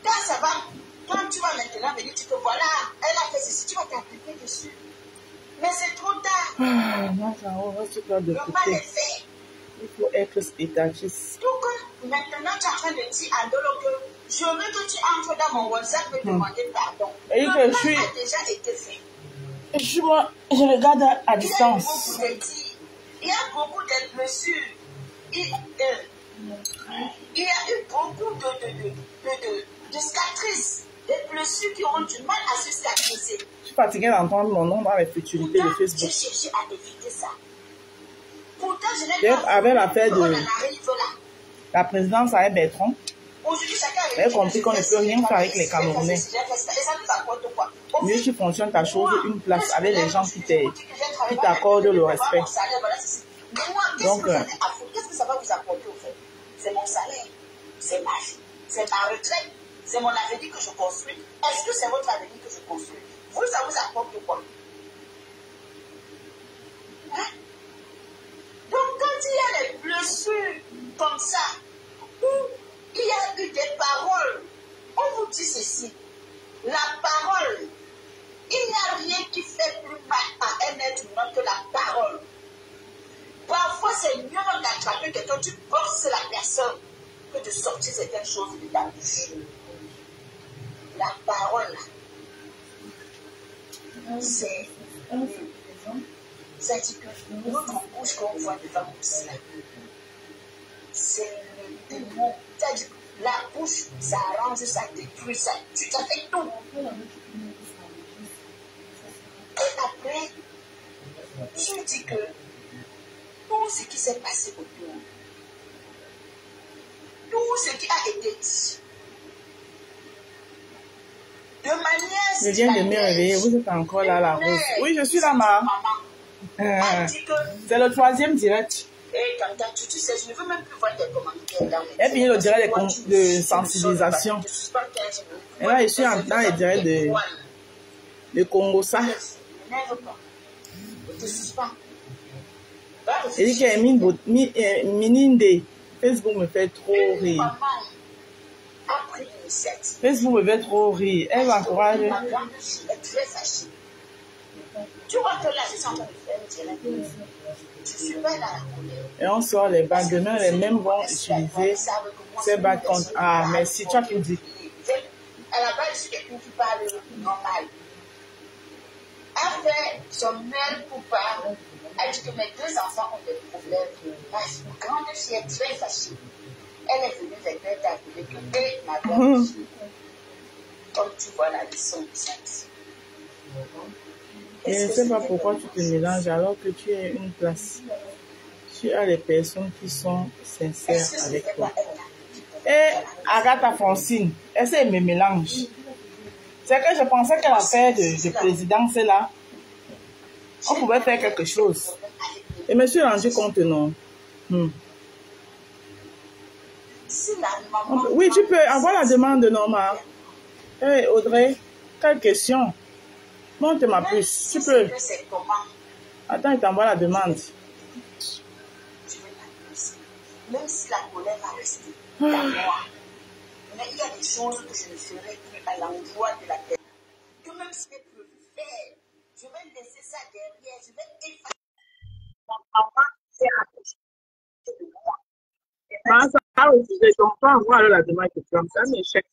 Quand ça va, quand tu vas maintenant venir, tu te voilà, elle a fait ceci, tu vas t'appliquer dessus. Mais c'est trop tard. Le mal est fait. Il faut être spectatrice. Donc, maintenant, tu es en train de dire à Dolo que je veux que tu entres dans mon WhatsApp et demander pardon. Et le mal a déjà été fait. Je regarde à distance. Il y a beaucoup de blessures. Il y a eu beaucoup de cicatrices. Des blessures qui ont du mal à se cicatriser. Je suis fatiguée d'entendre mon nom dans les futurités de Facebook. J'ai cherché à éviter ça. Pourtant, je n'ai pas avec l'affaire de la présidence avec Bertrand, elle a compris qu'on ne peut rien faire avec les Camerounais. Mieux tu fonctionnes ta chose, une place avec les gens qui t'accordent le respect. Donc, qu'est-ce que ça va vous apporter au fait? C'est mon salaire, c'est ma vie, c'est ma retraite, c'est mon avenir que je construis. Est-ce que c'est votre avenir que je construis? Vous, ça vous apporte quoi? Hein? Donc, quand il y a des blessures comme ça, où il y a eu des paroles, on vous dit ceci, la parole, il n'y a rien qui fait plus mal à un être humain que la parole. Parfois, c'est mieux d'attraper quelqu'un, tu bosses la personne, que de sortir certaines choses de ta bouche. La parole, c'est... C'est-à-dire que notre bouche qu'on voit devant nous, c'est des mots. C'est-à-dire, la bouche, ça arrange, ça détruit, ça tue, ça fait tout. Et après, je dis que tout ce qui s'est passé autour, tout ce qui a été dit, de manière... Je viens de me réveiller, vous êtes encore là, la rose. Oui, je suis là, ma. C'est le 3e direct. Et quand tu sais, je ne veux même plus voir tes commentaires dans les... Et puis le direct de sensibilisation. Et là, je suis dans le direct de Congo, ça. Et dit que Mininde, Facebook me fait trop rire. Facebook me fait trop rire. Elle m'encourage. Tu vois que là, je suis en train de faire un direct. Je suis pas dans la colère. Et on sort les bagues. Demain, les mêmes vont utiliser ces bagues contre. Ah, merci. Tu as pu dire. À la base, je suis quelqu'un qui parle normal. A fait son mail pour parler. Elle dit que mes 2 enfants ont des problèmes. Ma grande fille est très fâchée. Elle est venue vers elle d'appeler que et ma grande fille. Comme tu vois la leçon exacte. Je ne sais pas pourquoi tu te mélanges alors que tu es une place. Tu as les personnes qui sont sincères avec toi. Et Agatha Francine, est-ce qu'elle me mélange? C'est que je pensais que l'affaire de présidence là, on pouvait faire quelque chose. Et je me suis rendu compte, non. Oui, tu peux avoir la demande, Norma. Hey, Audrey, quelle question? Monte ma puce, tu peux. Attends, il t'envoie la demande. Même si la colère va rester dans moi, mais il y a des choses que je ne ferai plus à l'endroit de la terre. Que même si je peux faire, je vais laisser ça derrière, je vais effacer. Mon maman s'est approché de moi. Ça aussi, je comprends. Voilà la demande que tu as. C'est un échec.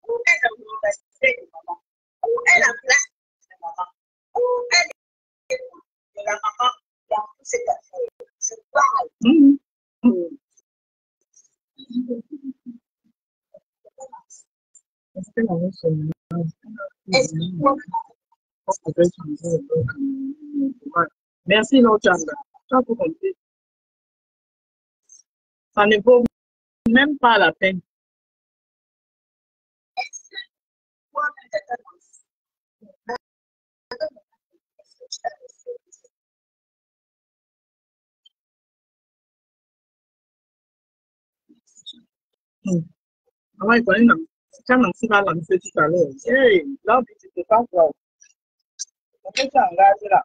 Où est le respect de maman? Où est la place de maman? Où est l'écoute de la maman dans toute cette affaire? Je parle. Merci, non, Chanda. Tu as tout compris. Ça ne vaut même pas la peine. Maman, il connaît, quand Nancy va lancer tout à l'heure. Hey, là, tu ne sais pas quoi. On peut s'engager là.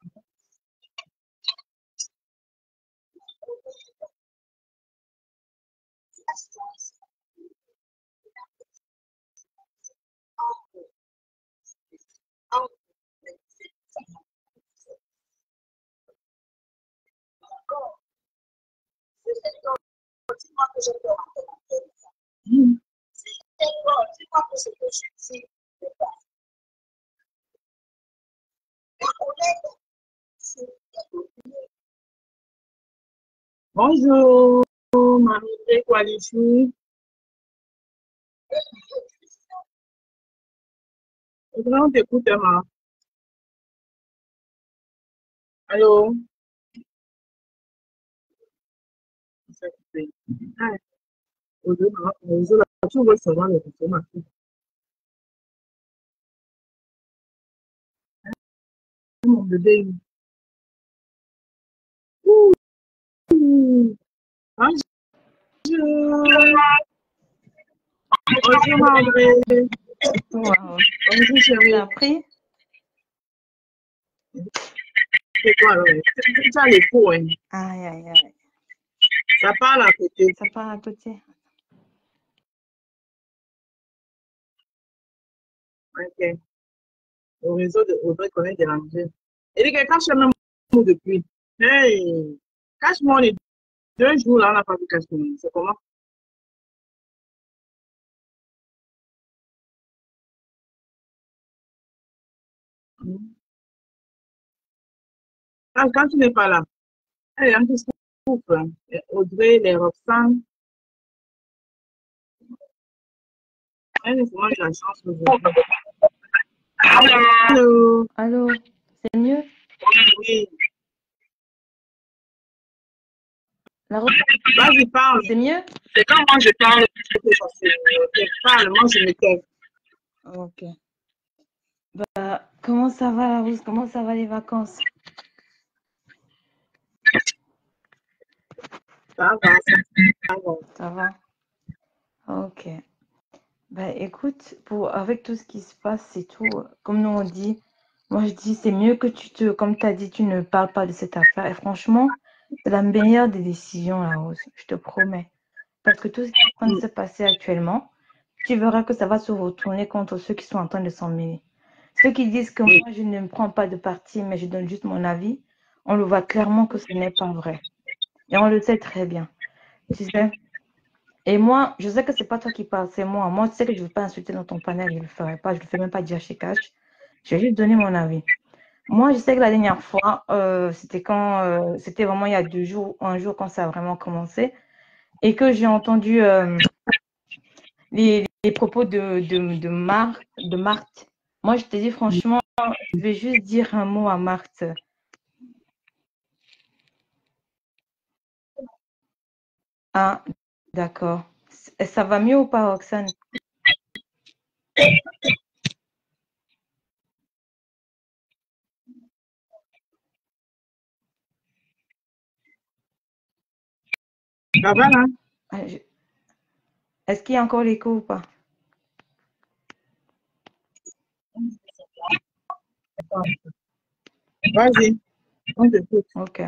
Bonjour, Marie Qualifi. On t'écoute, ma. Allô? Tu veux savoir le consommation. Mon bébé. Bonjour. Bonjour, André. Wow. Bonjour, chérie. T'as pris? C'est quoi, alors? Tu as les pots, hein? Aïe, aïe, aïe. Ça parle à côté. Ça part à côté. Ok. au réseau de Audrey qu'on est dérangé. Et les gars, cache même mot depuis. Hey, cache-moi les 2 jours là, on n'a pas vu cache-moi. C'est comment? Quand tu n'es pas là, il y a un qui souffre. Audrey, les Roxane, elle a vraiment eu la chance aujourd'hui. Allô? Allô, c'est mieux? Oui, La route, vas-y, parle. c'est mieux? C'est quand moi je parle, parle, moi je me tais. Ok. Comment ça va la Rose? Comment ça va les vacances? Ça va, ça va. Ça va? Ok. Écoute, avec tout ce qui se passe et tout, comme nous on dit, moi je dis c'est mieux que comme tu as dit, tu ne parles pas de cette affaire. Et franchement, c'est la meilleure des décisions, la Rose, je te promets. Parce que tout ce qui est en train de se passer actuellement, tu verras que ça va se retourner contre ceux qui sont en train de s'en mêler. Ceux qui disent que moi je ne me prends pas de parti, mais je donne juste mon avis, on le voit clairement que ce n'est pas vrai. Et on le sait très bien. Tu sais? Et moi, je sais que c'est pas toi qui parles, c'est moi. Moi, tu sais que je ne veux pas insulter dans ton panel, je ne le ferai pas. Je ne le fais même pas dire chez Cash. Je vais juste donner mon avis. Moi, je sais que la dernière fois, c'était c'était vraiment il y a 2 jours, un jour quand ça a vraiment commencé, et que j'ai entendu les propos de Marthe. Moi, je te dis franchement, je vais juste dire un mot à Marthe. Ah, d'accord. Ça va mieux ou pas, Roxane? Ça va là? Est-ce qu'il y a encore l'écho ou pas? Vas-y, on t'écoute. Ok.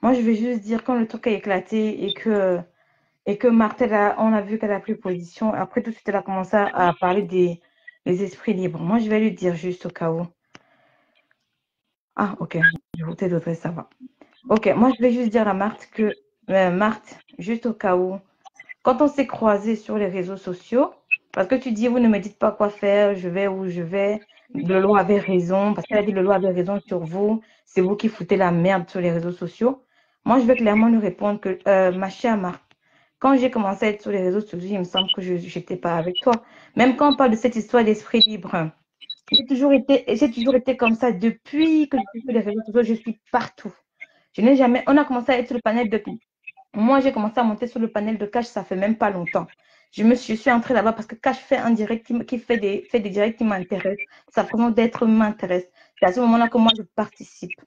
Moi, je vais juste dire quand le truc a éclaté et que Marthe, on a vu qu'elle a pris position. Après, tout de suite, elle a commencé à parler des esprits libres. Moi, je vais lui dire juste au cas où. Ah, ok. Je votais d'autres, ça va. Ok, moi, je vais juste dire à Marthe que, Marthe, juste au cas où, quand on s'est croisés sur les réseaux sociaux, parce que tu dis, vous ne me dites pas quoi faire, je vais où je vais. Lolo avait raison, parce qu'elle a dit Lolo avait raison sur vous, c'est vous qui foutez la merde sur les réseaux sociaux. Moi, je vais clairement lui répondre que, ma chère Marthe, quand j'ai commencé à être sur les réseaux sociaux, il me semble que je n'étais pas avec toi. Même quand on parle de cette histoire d'esprit libre, j'ai toujours été comme ça depuis que je suis sur les réseaux sociaux, je suis partout. Je n'ai jamais. On a commencé à être sur le panel de. Moi, j'ai commencé à monter sur le panel de Cash, ça fait même pas longtemps. Je suis entrée là-bas parce que Cash fait un direct qui fait des directs qui m'intéressent. Sa façon d'être m'intéresse. C'est à ce moment-là que moi, je participe.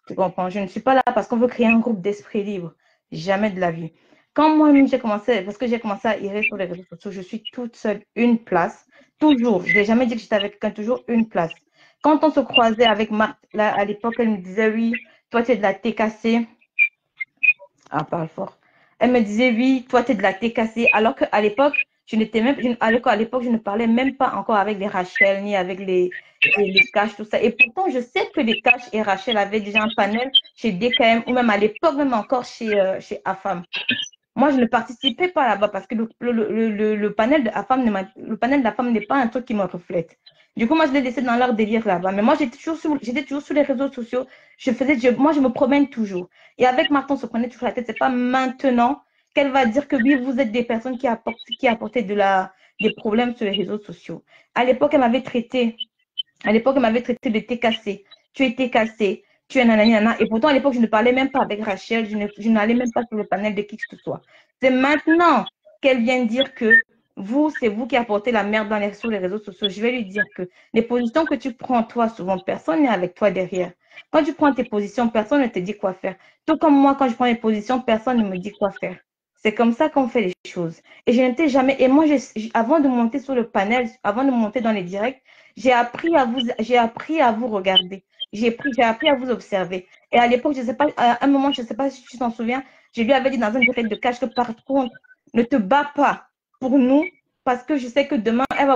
Tu comprends? Je ne suis pas là parce qu'on veut créer un groupe d'esprit libre. Jamais de la vie. Quand moi-même j'ai commencé, parce que j'ai commencé à errer sur les réseaux sociaux, je suis toute seule, une place. Toujours. Je n'ai jamais dit que j'étais avec quelqu'un, toujours une place. Quand on se croisait avec Marthe, là, à l'époque, elle me disait oui, toi tu es de la TKC. Ah, parle fort. Elle me disait oui, toi tu es de la TKC. Alors qu'à l'époque, je n'étais même, à l'époque, je ne parlais même pas encore avec les Rachel ni avec les Cash, tout ça. Et pourtant, je sais que les Cash et Rachel avaient déjà un panel chez DKM ou même à l'époque, même encore chez AFAM. Moi, je ne participais pas là-bas parce que le panel de AFAM n'est pas un truc qui me reflète. Du coup, moi, je l'ai laissé dans leur délire là-bas. Mais moi, j'étais toujours sur les réseaux sociaux. Moi, je me promène toujours. Et avec Martin, on se prenait toujours la tête. C'est pas maintenant qu'elle va dire que oui, vous êtes des personnes qui apportaient des problèmes sur les réseaux sociaux. À l'époque, elle m'avait traité de TKC. Tu es TKC. Tu es nanani, nanana. Et pourtant, à l'époque, je ne parlais même pas avec Rachel. Je n'allais même pas sur le panel de qui que ce soit. C'est maintenant qu'elle vient dire que c'est vous qui apportez la merde sur les réseaux sociaux. Je vais lui dire que les positions que tu prends, toi, souvent, personne n'est avec toi derrière. Quand tu prends tes positions, personne ne te dit quoi faire. Tout comme moi, quand je prends mes positions, personne ne me dit quoi faire. C'est comme ça qu'on fait les choses. Et je n'étais jamais. Et moi, avant de monter sur le panel, avant de monter dans les directs, j'ai appris à vous regarder. J'ai appris à vous observer. Et à l'époque, je sais pas, à un moment, je ne sais pas si tu t'en souviens, je lui avais dit dans un direct de Cash que par contre, ne te bats pas pour nous, parce que je sais que demain, elle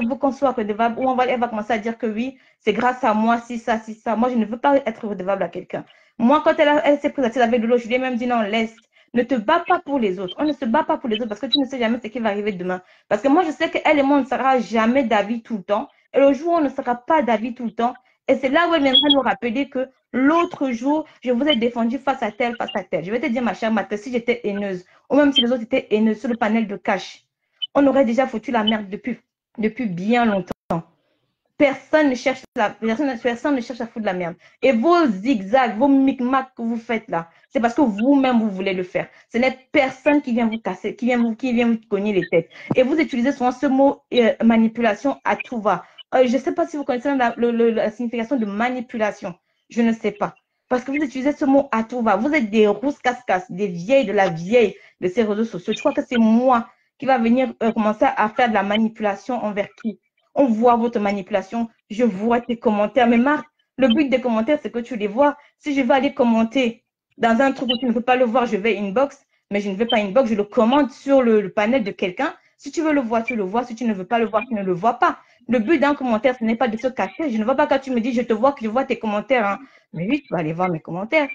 veut qu'on soit redevable, ou elle va commencer à dire que oui, c'est grâce à moi, si ça, si ça. Moi, je ne veux pas être redevable à quelqu'un. Moi, quand elle s'est présentée avec de l'eau, je lui ai même dit non, laisse. Ne te bats pas pour les autres. On ne se bat pas pour les autres parce que tu ne sais jamais ce qui va arriver demain. Parce que moi, je sais qu'elle et moi, on ne sera jamais d'avis tout le temps. Et le jour où on ne sera pas d'avis tout le temps, et c'est là où elle viendra nous rappeler que l'autre jour, je vous ai défendu face à tel, face à tel. Je vais te dire, ma chère Marthe, si j'étais haineuse, ou même si les autres étaient haineux sur le panel de cash, on aurait déjà foutu la merde depuis bien longtemps. Personne ne cherche personne ne cherche à foutre la merde. Et vos zigzags, vos micmacs que vous faites là, c'est parce que vous-même vous voulez le faire. Ce n'est personne qui vient vous casser, qui vient vous cogner les têtes. Et vous utilisez souvent ce mot manipulation à tout va. Je ne sais pas si vous connaissez la signification de manipulation. Je ne sais pas. Parce que vous utilisez ce mot à tout va. Vous êtes des rousses casse-casse, des vieilles de la vieille de ces réseaux sociaux. Je crois que c'est moi qui va venir commencer à faire de la manipulation envers qui? On voit votre manipulation, je vois tes commentaires. Mais Marc, le but des commentaires, c'est que tu les vois. Si je veux aller commenter dans un truc où tu ne peux pas le voir, je vais inbox, mais je ne vais pas inbox, je le commente sur le panel de quelqu'un. Si tu veux le voir, tu le vois. Si tu ne veux pas le voir, tu ne le vois pas. Le but d'un commentaire, ce n'est pas de se cacher. Je ne vois pas quand tu me dis, je te vois, que je vois tes commentaires. Hein. Mais oui, tu vas aller voir mes commentaires.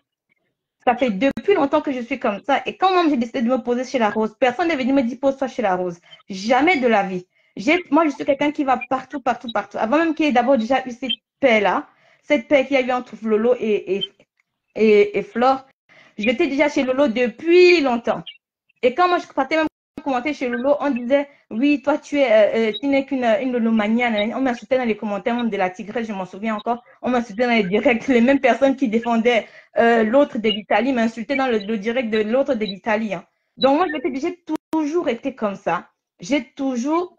Ça fait depuis longtemps que je suis comme ça. Et quand même j'ai décidé de me poser chez la Rose, personne n'est venu me dire pose-toi chez la Rose. Jamais de la vie. Moi, je suis quelqu'un qui va partout, partout, partout. Avant même qu'il y ait d'abord déjà eu cette paix-là, cette paix qu'il y a eu entre Lolo et Flore, j'étais déjà chez Lolo depuis longtemps. Et quand moi, je partais même commenter chez Lolo, on disait, oui, toi, tu n'es qu'une Lolomanienne. On m'insultait dans les commentaires même de la Tigresse, je m'en souviens encore. On m'insultait dans les directs. Les mêmes personnes qui défendaient l'autre de l'Italie m'insultaient dans le direct de l'autre de l'Italie. Hein. Donc, moi, j'ai toujours été comme ça. J'ai toujours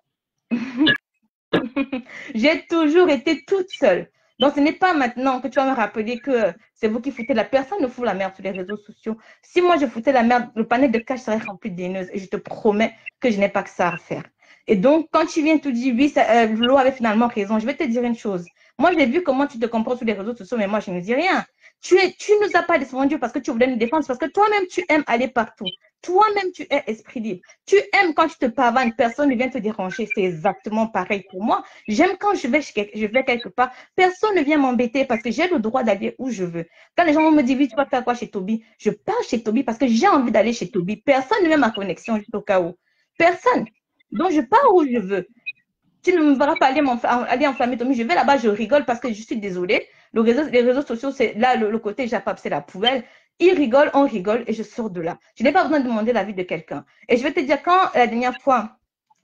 été toute seule. Donc, ce n'est pas maintenant que tu vas me rappeler que c'est vous qui foutez la personne, ne fout la merde sur les réseaux sociaux. Si moi, je foutais la merde, le panel de cash serait rempli d'aineuses et je te promets que je n'ai pas que ça à faire. Et donc, quand tu viens te dire, oui, Lolo avait finalement raison, je vais te dire une chose. Moi, j'ai vu comment tu te comportes sur les réseaux sociaux, mais moi, je ne dis rien. Tu ne nous as pas défendu parce que tu voulais nous défendre, parce que toi-même, tu aimes aller partout. Toi-même, tu es esprit libre. Tu aimes quand tu te pavanes, personne ne vient te déranger. C'est exactement pareil pour moi. J'aime quand je vais quelque part, personne ne vient m'embêter parce que j'ai le droit d'aller où je veux. Quand les gens me disent, oui, tu vas faire quoi chez Toby? Je pars chez Toby parce que j'ai envie d'aller chez Toby. Personne ne met ma connexion juste au cas où. Personne. Donc, je pars où je veux. Tu ne me verras pas aller enflammer Tommy. Je vais là-bas, je rigole parce que je suis désolée. Les réseaux sociaux, c'est là, le côté Japap, c'est la poubelle. Ils rigolent, on rigole et je sors de là. Je n'ai pas besoin de demander l'avis de quelqu'un. Et je vais te dire, quand la dernière fois,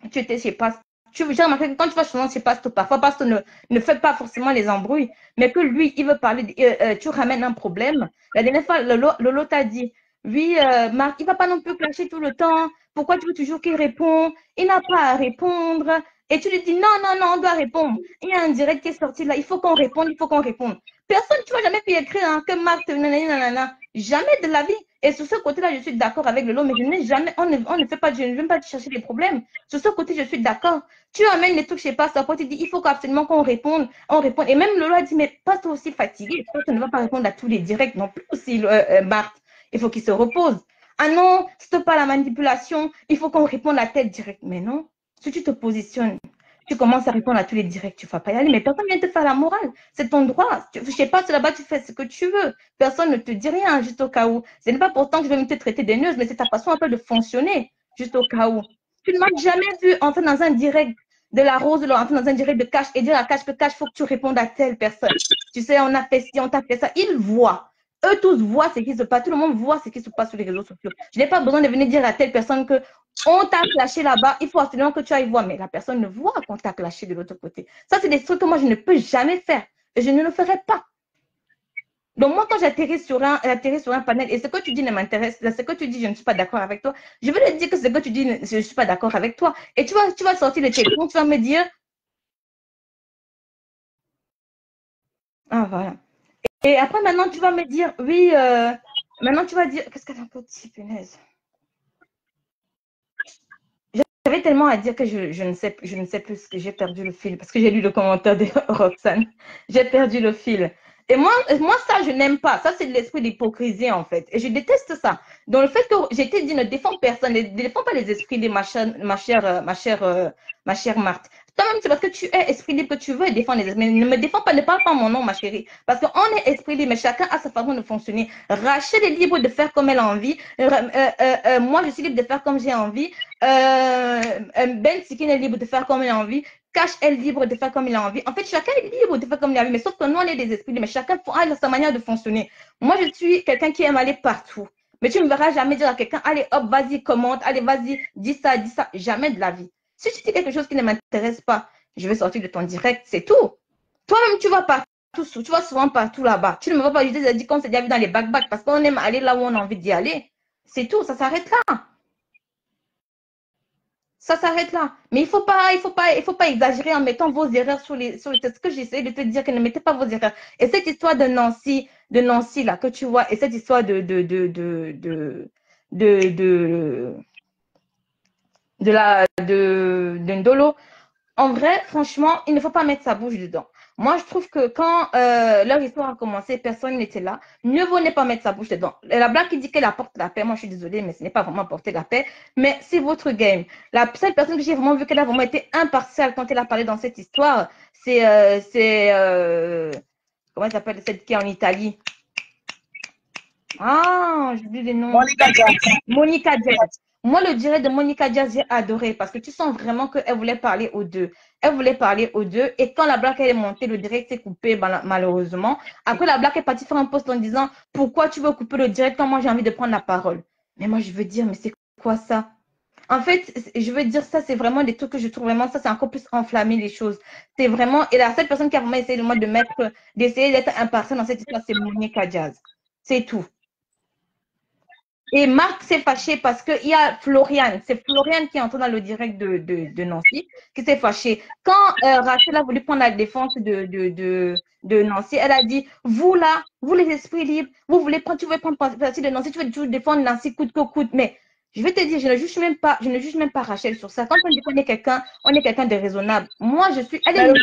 tu étais chez Pasto, j'ai remarqué que quand tu vas souvent chez Pasto, parfois Pasto ne fait pas forcément les embrouilles, mais que lui, il veut parler, tu ramènes un problème. La dernière fois, Lolo t'a dit, oui, Marc, il ne va pas non plus clasher tout le temps. Pourquoi tu veux toujours qu'il réponde? Il n'a pas à répondre. Et tu lui dis, non, non, non, on doit répondre. Il y a un direct qui est sorti là, il faut qu'on réponde, il faut qu'on réponde. Personne, tu ne vas jamais pu écrire hein, que Marc, nanana, jamais de la vie. Et sur ce côté-là, je suis d'accord avec Lolo, mais je n'ai jamais, on ne fait pas, je ne viens pas chercher des problèmes. Sur ce côté, je suis d'accord. Tu amènes les trucs, je sais pas, après tu dis, il faut absolument qu'on réponde, on répond. Et même Lolo a dit, mais pas toi aussi fatigué, toi, tu ne vas pas répondre à tous les directs non plus aussi, Marc. Il faut qu'il se repose. Ah non, stop pas la manipulation, il faut qu'on réponde à tel direct. Mais non, si tu te positionnes, tu commences à répondre à tous les directs, tu ne vas pas y aller, mais personne ne vient te faire la morale. C'est ton droit. Je ne sais pas, là-bas, tu fais ce que tu veux. Personne ne te dit rien, juste au cas où. Ce n'est pas pourtant que je vais me te traiter d'aineuse, mais c'est ta façon un peu de fonctionner, juste au cas où. Tu ne m'as jamais vu entrer dans un direct de la Rose, entrer dans un direct de Cash et dire à Cash que Cash, il faut que tu répondes à telle personne. Tu sais, on a fait ci, on t'a fait ça. Ils voient. Eux tous voient ce qui se passe. Tout le monde voit ce qui se passe sur les réseaux sociaux. Je n'ai pas besoin de venir dire à telle personne que on t'a clashé là-bas, il faut absolument que tu ailles voir. Mais la personne ne voit qu'on t'a clashé de l'autre côté. Ça, c'est des trucs que moi, je ne peux jamais faire. Et je ne le ferai pas. Donc, moi, quand j'atterris sur un panel, et ce que tu dis ne m'intéresse, ce que tu dis, je ne suis pas d'accord avec toi, je vais te dire que ce que tu dis, je ne suis pas d'accord avec toi. Et tu vas sortir le téléphone, tu vas me dire... Ah, voilà. Et après, maintenant, tu vas me dire, oui, maintenant, tu vas dire, qu'est-ce que t'as un peu dit, punaise? J'avais tellement à dire que je ne sais plus ce que j'ai perdu le fil parce que j'ai lu le commentaire de Roxane. J'ai perdu le fil. Et moi, ça, je n'aime pas. Ça, c'est de l'esprit d'hypocrisie, en fait. Et je déteste ça. Donc, le fait que j'étais dit, ne défends personne, ne défends pas les esprits libres, ma chère Marthe. Toi-même, c'est parce que tu es esprit libre que tu veux défendre les esprits. Mais ne me défends pas, ne parle pas mon nom, ma chérie. Parce qu'on est esprit libre, mais chacun a sa façon de fonctionner. Rachel est libre de faire comme elle a envie. Moi, je suis libre de faire comme j'ai envie. Ben Sikin est libre de faire comme il a envie. Cash est libre de faire comme il a envie. En fait, chacun est libre de faire comme il a envie. Mais sauf que nous, on est des esprits libres. Mais chacun a sa manière de fonctionner. Moi, je suis quelqu'un qui aime aller partout. Mais tu ne me verras jamais dire à quelqu'un, allez, hop, vas-y, commente, allez, vas-y, dis ça, dis ça. Jamais de la vie. Si tu dis quelque chose qui ne m'intéresse pas, je vais sortir de ton direct, c'est tout. Toi-même, tu vas partout, tu vas souvent partout là-bas. Tu ne me vas pas juste dire qu'on s'est déjà vu dans les back-back parce qu'on aime aller là où on a envie d'y aller. C'est tout, ça s'arrête là. Ça s'arrête là. Mais il faut pas exagérer en mettant vos erreurs sur les. C'est ce que j'essaie de te dire, que ne mettez pas vos erreurs. Et cette histoire de Nancy là que tu vois, et cette histoire de Ndolo, en vrai, franchement, il ne faut pas mettre sa bouche dedans. Moi, je trouve que quand leur histoire a commencé, personne n'était là. Mieux vaut ne pas mettre sa bouche dedans. La blague qui dit qu'elle apporte la paix, moi, je suis désolée, mais ce n'est pas vraiment apporter la paix. Mais c'est votre game. La seule personne que j'ai vraiment vu qu'elle a vraiment été impartiale quand elle a parlé dans cette histoire, c'est comment elle s'appelle, celle qui est en Italie. Ah, j'oublie les noms. Monica Diaz. Moi, le direct de Monica Diaz, j'ai adoré parce que tu sens vraiment qu'elle voulait parler aux deux. Elle voulait parler aux deux. Et quand la blague est montée, le direct s'est coupé malheureusement. Après, la blague est partie faire un post en disant pourquoi tu veux couper le direct quand moi j'ai envie de prendre la parole. Mais moi, je veux dire, mais c'est quoi ça? En fait, je veux dire, ça, c'est vraiment des trucs que je trouve vraiment, ça, c'est encore plus enflammé les choses. C'est vraiment, et la seule personne qui a vraiment essayé de moi d'essayer d'être impartiale dans cette histoire, c'est Monica Diaz. C'est tout. Et Marc s'est fâché parce qu'il y a Floriane. C'est Floriane qui est entrée dans le direct de Nancy, qui s'est fâchée. Quand Rachel a voulu prendre la défense de Nancy, elle a dit, vous là, vous les esprits libres, tu veux prendre partie de Nancy, tu veux toujours défendre Nancy coûte que coûte. Mais je vais te dire, je ne juge même pas Rachel sur ça. Quand on dit qu'on est quelqu'un, on est quelqu'un de raisonnable. Moi, je suis... Elle est... Dans le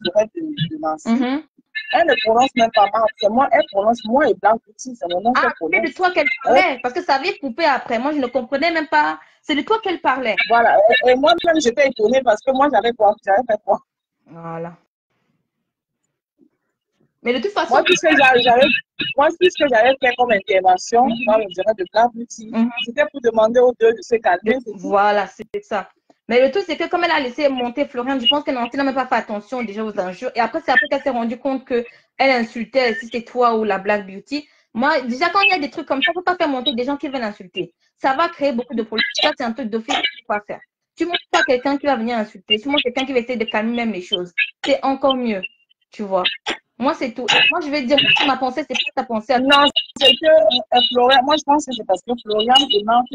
direct de Nancy. Elle ne prononce même pas mal. C'est moi, elle prononce moi et blanc petit. C'est mon nom qu'elle prononce. C'est de toi qu'elle parlait. Parce que ça avait coupé après. Moi, je ne comprenais même pas. C'est de toi qu'elle parlait. Voilà. Et moi-même, j'étais étonnée parce que moi, j'avais fait quoi? Voilà. Mais de toute façon. Moi, tout ce que j'avais fait comme intervention dans le direct de blanc petit, c'était pour demander aux deux de se calmer. Voilà, c'est ça. Mais le truc, c'est que comme elle a laissé monter Florian, je pense qu'elle n'a même pas fait attention déjà aux injures. Et après, c'est après qu'elle s'est rendue compte qu'elle insultait, si c'est toi ou la Black Beauty. Moi, déjà, quand il y a des trucs comme ça, il ne faut pas faire monter des gens qui veulent insulter. Ça va créer beaucoup de problèmes. Ça, c'est un truc d'office qu'il ne faut pas faire. Tu montres pas quelqu'un qui va venir insulter. Tu montres quelqu'un qui va essayer de calmer même les choses. C'est encore mieux, tu vois. Moi, c'est tout. Et moi, je vais dire, ma pensée, c'est pas ta pensée. Non, c'est que Florian, moi, je pense que c'est parce que Florian et Nantes,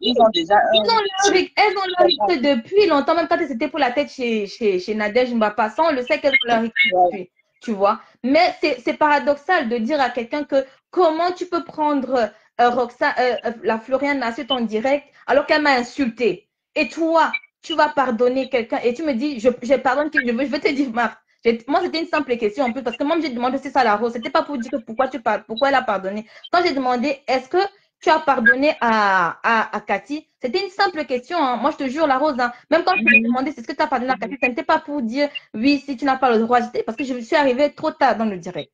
ils ont déjà elles ont leur rythme depuis longtemps, même quand c'était pour la tête chez Nadège Mbapa. Ça, on le sait qu'elles ont leur rythme depuis, tu vois. Mais c'est paradoxal de dire à quelqu'un que comment tu peux prendre la Florian Nassut en direct alors qu'elle m'a insulté. Et toi, tu vas pardonner quelqu'un et tu me dis, je pardonne qui je veux. Je veux te dire, Marc. Moi, c'était une simple question en plus, parce que moi, j'ai demandé c'est ça la Rose. C'était pas pour dire pourquoi tu parles, pourquoi elle a pardonné. Quand j'ai demandé, est-ce que tu as pardonné à Cathy, c'était une simple question. Hein. Moi, je te jure, la Rose, hein, même quand je t'ai demandé, est-ce que tu as pardonné à Cathy, ce n'était pas pour dire oui, si tu n'as pas le droit, parce que je suis arrivée trop tard dans le direct.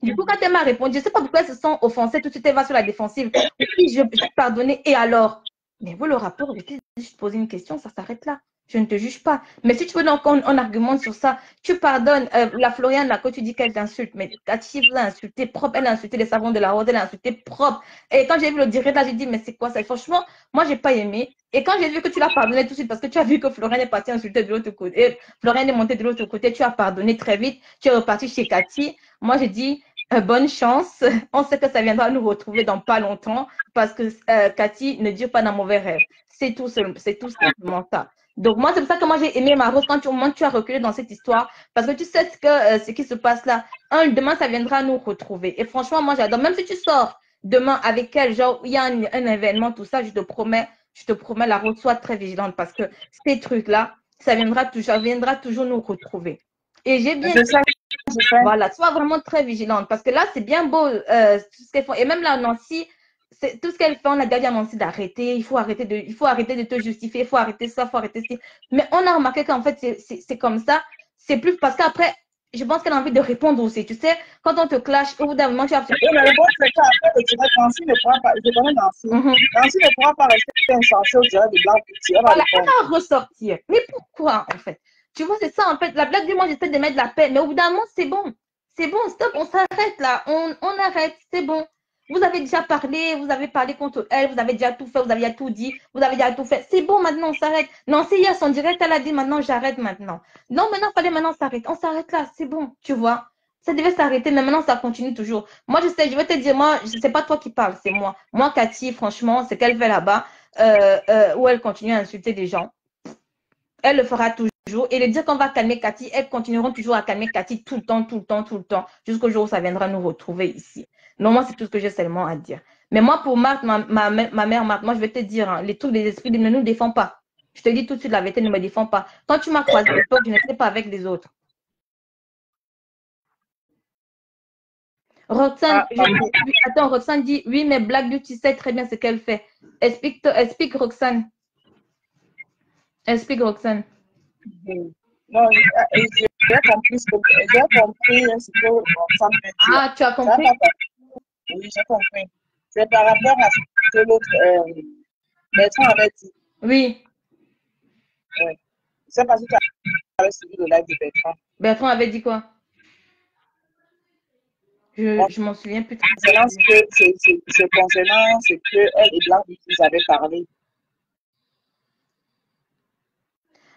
Du coup, quand elle m'a répondu, je ne sais pas pourquoi elles se sont offensées, tout de suite, elle va sur la défensive. Oui, je pardonné, et alors? Mais vous, le rapport, je t'ai juste posé une question, ça s'arrête là. Je ne te juge pas. Mais si tu veux donc on argumente sur ça, tu pardonnes la Floriane là, quand tu dis qu'elle t'insulte, mais Cathy vous a insulté propre, elle a insulté les savons de la Rose, elle a insulté propre. Et quand j'ai vu le direct là, j'ai dit, mais c'est quoi ça? Et franchement, moi, j'ai pas aimé. Et quand j'ai vu que tu l'as pardonné tout de suite, parce que tu as vu que Floriane est partie insulter de l'autre côté, et Floriane est montée de l'autre côté, tu as pardonné très vite, tu es reparti chez Cathy. Moi, j'ai dit, bonne chance. On sait que ça viendra nous retrouver dans pas longtemps, parce que Cathy ne dure pas d'un mauvais rêve. C'est tout simplement ça. Donc, moi, c'est pour ça que moi, j'ai aimé ma Rose quand au moment où tu as reculé dans cette histoire. Parce que tu sais ce qui se passe là. Demain, ça viendra nous retrouver. Et franchement, moi, j'adore. Même si tu sors demain avec elle, genre, il y a un événement, tout ça, je te promets, la Rose, sois très vigilante. Parce que ces trucs-là, ça viendra toujours nous retrouver. Et j'ai bien C'est ça que je fais. voilà, sois vraiment très vigilante parce que là, c'est bien beau tout ce qu'elles font. Et même là, Nancy, tout ce qu'elle fait, on a déjà dit à Nancy d'arrêter. Il faut arrêter de te justifier, il faut arrêter ça, il faut arrêter ça. Mais on a remarqué qu'en fait, c'est comme ça. C'est plus parce qu'après, je pense qu'elle a envie de répondre aussi. Tu sais, quand on te clash, au bout d'un moment, tu as. Oui, mais le bon, c'est qu'après, le direct, Nancy ne pourra pas. Je connais Nancy. Nancy ne pourra pas rester insensée au direct de Black Beauty. Voilà, elle va ressortir. Mais pourquoi, en fait? Tu vois, c'est ça, en fait. La blague du moi, j'essaie de mettre de la paix. Mais au bout d'un moment, c'est bon. C'est bon, stop, on s'arrête là. On arrête, c'est bon. Vous avez déjà parlé, vous avez parlé contre elle, vous avez déjà tout fait, vous avez déjà tout dit, vous avez déjà tout fait. C'est bon, maintenant, on s'arrête. Non, c'est hier son direct, elle a dit maintenant, j'arrête maintenant. Non, maintenant, il fallait maintenant s'arrêter. On s'arrête là, c'est bon, tu vois. Ça devait s'arrêter, mais maintenant, ça continue toujours. Moi, je sais, je vais te dire, moi, c'est pas toi qui parles, c'est moi. Moi, Cathy, franchement, ce qu'elle fait là-bas, où elle continue à insulter des gens, elle le fera toujours. Et le dire qu'on va calmer Cathy, elles continueront toujours à calmer Cathy tout le temps, tout le temps, tout le temps, jusqu'au jour où ça viendra nous retrouver ici. Non, moi, c'est tout ce que j'ai seulement à dire. Mais moi, pour Marthe, ma mère Marthe, moi, je vais te dire, hein, les trucs des esprits ne nous défendent pas. Je te dis tout de suite, la vérité ne me défend pas. Quand tu m'as croisé à l'époque, je n'étais pas avec les autres. Roxane, attends, Roxane dit, oui, mais Black Beauty sait très bien ce qu'elle fait. Explique, Roxane. Explique, Roxane. Non, j'ai compris ce que Roxane veut dire. Ah, tu as compris? Oui, j'ai compris. C'est par rapport à ce que l'autre Bertrand avait dit. Oui. Oui. Je ne sais pas si tu avais suivi le live de Bertrand. Bertrand avait dit quoi? Je m'en souviens plus. C'est concernant ce que elle et Black Beauty avaient parlé.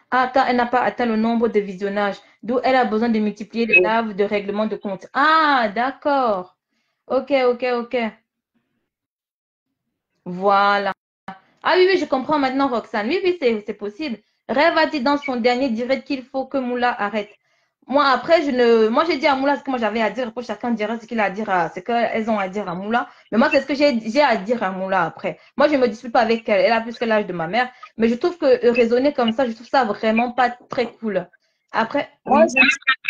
Ah, quand elle n'a pas atteint le nombre de visionnages, d'où elle a besoin de multiplier les lives de règlement de compte. Ah, d'accord. Ok. Voilà. Ah oui, je comprends maintenant, Roxane. Oui, c'est possible. Rêve a dit dans son dernier direct qu'il faut que Moula arrête. Moi, après, moi, j'ai dit à Moula ce que moi j'avais à dire. Après, chacun dira ce qu'il a à dire, ce qu'elles ont à dire à Moula. Mais moi, c'est ce que j'ai à dire à Moula après. Moi, je ne me dispute pas avec elle. Elle a plus que l'âge de ma mère. Mais je trouve que raisonner comme ça, je trouve ça vraiment pas très cool. Après. Moi, je dis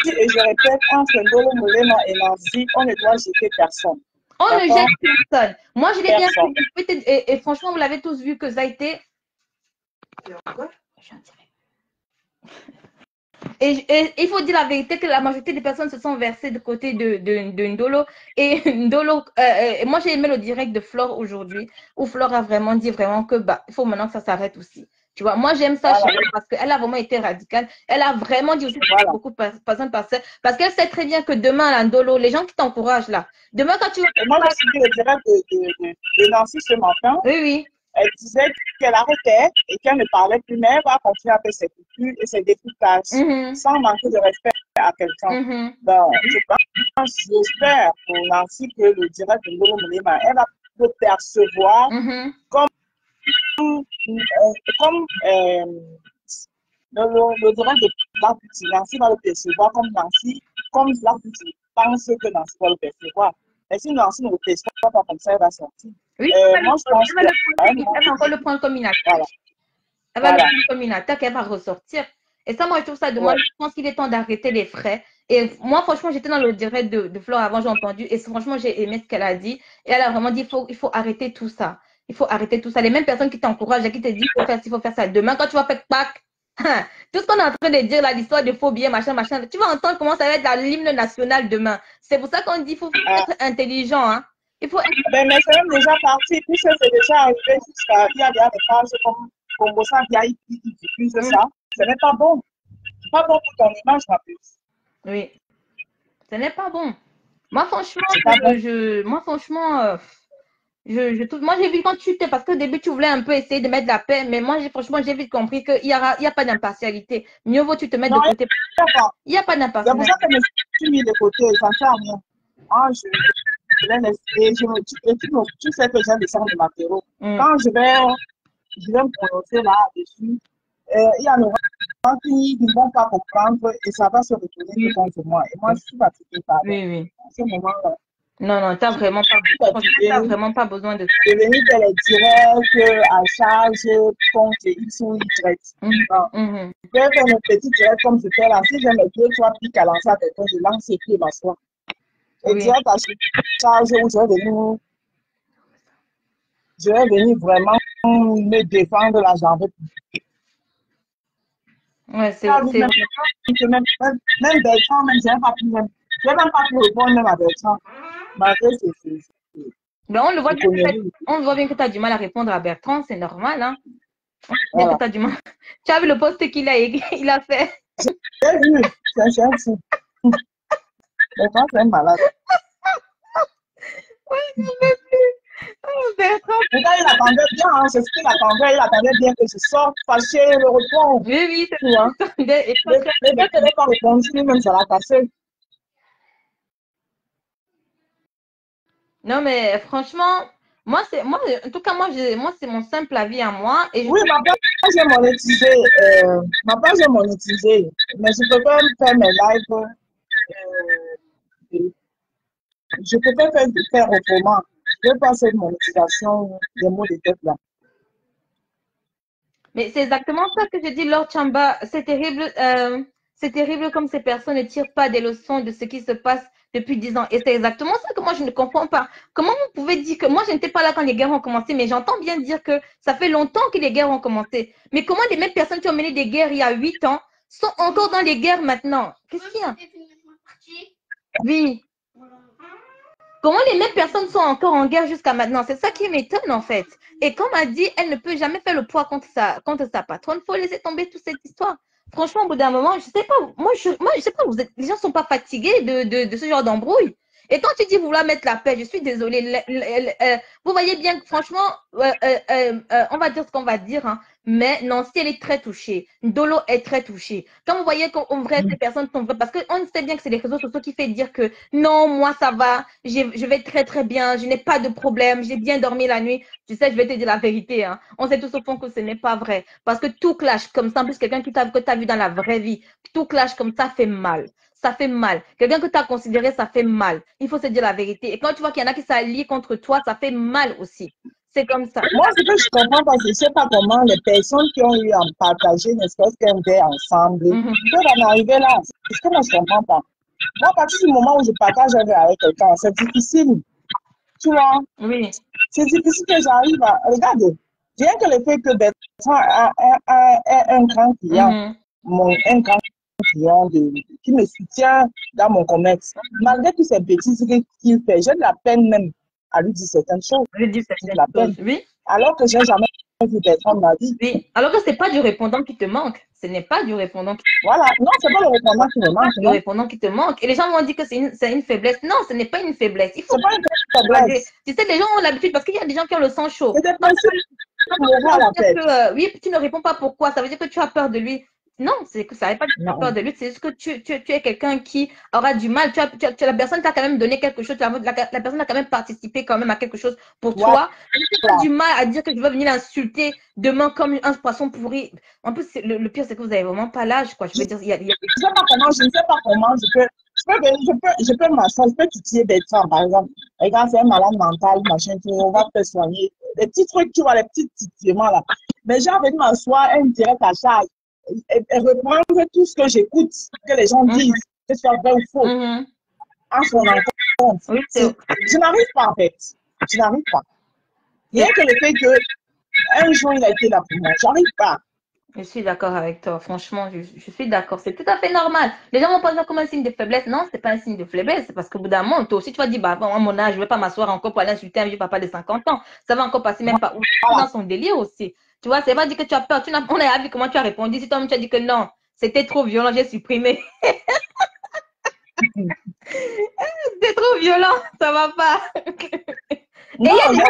et je répète, entre Ndolo Moulema et Nancy, on ne doit jeter personne. On ne jette personne. Moi, je l'ai bien fait. Et franchement, vous l'avez tous vu que ça a été. Et il faut dire la vérité que la majorité des personnes se sont versées de côté de Ndolo. Et Ndolo, moi j'ai aimé le direct de Flore aujourd'hui, où Flore a vraiment dit que il faut maintenant que ça s'arrête aussi. Tu vois, moi j'aime ça parce qu'elle a vraiment été radicale. Elle a vraiment dit aussi beaucoup parce qu'elle sait très bien que demain, à Ndolo, les gens qui t'encouragent là, demain quand tu vas. Moi j'ai suivi le direct de Nancy ce matin. Oui. Elle disait qu'elle arrêtait et qu'elle ne parlait plus, mais elle va continuer à faire ses coutumes et ses découtages sans manquer de respect à quelqu'un. Donc, j'espère pour Nancy que le direct de Ndolo Moulema, elle va le percevoir comme le direct de Black Beauty. Nancy va le percevoir comme Black Beauty pense que Nancy va le percevoir. Mais si Nancy ne le perçoit pas comme ça, elle va sortir. Oui, moi, je pense elle va encore le prendre comme une attaque. Voilà. Elle va le prendre comme une attaque, elle va ressortir. Et ça, moi, je trouve ça dommage. Je pense qu'il est temps d'arrêter les frais. Et moi, franchement, j'étais dans le direct de Flore avant, j'ai entendu. Et franchement, j'ai aimé ce qu'elle a dit. Et elle a vraiment dit il faut arrêter tout ça. Il faut arrêter tout ça. Les mêmes personnes qui t'encouragent et qui te disent il faut faire ça. Demain, quand tu vas faire Pâques, tout ce qu'on est en train de dire, l'histoire de faux billets, machin, tu vas entendre comment ça va être l'hymne national demain. C'est pour ça qu'on dit qu'il faut être intelligent. Hein. Il faut être... Mais c'est même déjà parti, puisque c'est déjà arrivé jusqu'à. Il y a des pages comme Congo Sandia qui diffusent ça. Ce n'est pas bon. C'est pas bon pour ton image, ma puce. Oui. Ce n'est pas bon. Moi, franchement, moi, j'ai vu quand tu t'es, parce qu'au début, tu voulais un peu essayer de mettre de la paix, mais moi, franchement, j'ai vite compris qu'il n'y a pas d'impartialité. Mieux vaut tu te mettre de côté. Il n'y a pas d'impartialité. C'est pour ça que je me suis mis de côté, ça ne sert à rien. Ah, tu sais que j'ai des sons de matériaux. Quand je vais me prononcer là-dessus, il y a le gens qui ne vont pas comprendre et ça va se retourner contre moi. Et moi, je suis fatiguée par oui. à ce moment-là. Non, non, t'as vraiment pas, t'as vraiment pas besoin de ça. De venir faire les directs à charge, compte X ou Y. Mhm. Je vais faire un petit direct comme je fais là. Si j'ai mes 2-3 pics à lancer à quelqu'un, je lance et puis il m'assoit. Et Oui. direct à charge où je vais venir vraiment me défendre la jambe. Ouais, c'est Même Bertrand, même, je n'ai même pas pu répondre même à Bertrand. Malgré Ben, on le voit bien conneries. on voit bien que tu as du mal à répondre à Bertrand, c'est normal, hein. On voit bien Voilà. que tu as du mal. Tu as vu le post qu'il a, il a fait? J'ai vu, c'est un fou. Bertrand, c'est un malade. Ouais, je veux plus. Oh, Bertrand. Pourtant, il attendait bien, hein, c'est ce qu'il attendait. Il attendait bien que je sorte, fâché, le retour. Oui, oui, Tu vois. et Mais dès que je n'ai pas répondu, lui-même, ça l'a cassé. non, mais franchement, moi, en tout cas, moi, c'est mon simple avis à moi. Et Oui, ma page est monétisée. Ma page est monétisée. Mais je peux pas faire mes lives. Je peux pas faire autrement. Je vais pas cette monétisation des mots de tête là. Mais c'est exactement ça que je dis, Lord Chamba. C'est terrible comme ces personnes ne tirent pas des leçons de ce qui se passe depuis 10 ans. Et c'est exactement ça que moi, je ne comprends pas. Comment vous pouvez dire que moi, je n'étais pas là quand les guerres ont commencé, mais j'entends bien dire que ça fait longtemps que les guerres ont commencé. Mais comment les mêmes personnes qui ont mené des guerres il y a 8 ans sont encore dans les guerres maintenant? Qu'est-ce qu'il y a? Oui. Comment les mêmes personnes sont encore en guerre jusqu'à maintenant? C'est ça qui m'étonne en fait. Et comme a dit, elle ne peut jamais faire le poids contre sa patronne. Il faut laisser tomber toute cette histoire. Franchement, au bout d'un moment, je sais pas, moi je sais pas, les gens sont pas fatigués de ce genre d'embrouille. Et quand tu dis vouloir mettre la paix, je suis désolée. Vous voyez bien que franchement, on va dire ce qu'on va dire, hein, mais Nancy, elle est très touchée. Ndolo est très touchée. Quand vous voyez qu'en vrai, ces personnes sont vraies, parce qu'on sait bien que c'est les réseaux sociaux qui fait dire que non, moi ça va, je vais très très bien, je n'ai pas de problème, j'ai bien dormi la nuit. Tu sais, je vais te dire la vérité. Hein. On sait tous au fond que ce n'est pas vrai. Parce que tout clash comme ça, en plus quelqu'un que tu as vu dans la vraie vie, tout clash comme ça fait mal. Ça fait mal. Quelqu'un que tu as considéré, ça fait mal. Il faut se dire la vérité. Et quand tu vois qu'il y en a qui s'allient contre toi, ça fait mal aussi. C'est comme ça. Moi, ce que je comprends pas, je ne sais pas comment les personnes qui ont eu à partager, ne serait-ce qu'un verre ensemble, peuvent en arriver là. C'est ce que moi, je ne comprends pas. Moi, à partir du moment où je partage un verre avec quelqu'un, c'est difficile. Tu vois? Oui. C'est difficile que j'arrive à... Regarde, rien que le fait que Bertrand a un grand client, un grand client qui me soutient dans mon commerce, malgré toutes ces bêtises qu'il fait, j'ai de la peine même à lui dire certaines choses. Je dis certaines choses, oui. Alors que je n'ai jamais vu Bertrand de ma vie. Oui, alors que ce n'est pas du répondant qui te manque. Ce n'est pas du répondant qui te manque. Voilà, non, ce n'est pas le répondant qui me manque. C'est le répondant qui te manque. Et les gens vont dire que c'est une faiblesse. Non, ce n'est pas une faiblesse. Il faut pas une faiblesse. Tu sais, les gens ont l'habitude, parce qu'il y a des gens qui ont le sang chaud. C'est des principes oui, tu ne réponds pas pourquoi. Ça veut dire que tu as peur de lui. Non, c'est que ça n'est pas que tu as peur de lui, c'est juste que tu es quelqu'un qui aura du mal. La personne t'a quand même donné quelque chose, la personne a quand même participé quand même à quelque chose pour toi. Tu as du mal à dire que je vais venir l'insulter demain comme un poisson pourri. En plus, le pire, c'est que vous n'avez vraiment pas l'âge, quoi. Je veux dire, je ne sais pas comment je peux m'asseoir, je peux titiller Bertrand, par exemple. Regarde, c'est un malade mental, machin, on va te soigner. Les petits trucs, tu vois, les petits titillements là. Mais j'ai envie de m'asseoir, un direct à charge. Et reprendre tout ce que j'écoute, que les gens disent, que ce soit vrai ou faux, en son compte. Oui, je n'arrive pas, en fait. Je n'arrive pas. Rien que le fait qu'un jour, il a été là pour moi, je n'arrive pas. Je suis d'accord avec toi. Franchement, je suis d'accord. C'est tout à fait normal. Les gens vont prendre ça comme un signe de faiblesse. Non, c'est pas un signe de faiblesse. C'est parce qu'au bout d'un moment, toi aussi, tu vas dire, bah, à mon âge, je vais pas m'asseoir encore pour aller insulter un vieux papa de 50 ans. Ça va encore passer même pas dans son délire aussi. Tu vois, c'est pas dire que tu as peur. On a vu comment tu as répondu. Si toi-même tu as dit que non, c'était trop violent, j'ai supprimé. C'était trop violent, ça va pas. Non, franchement,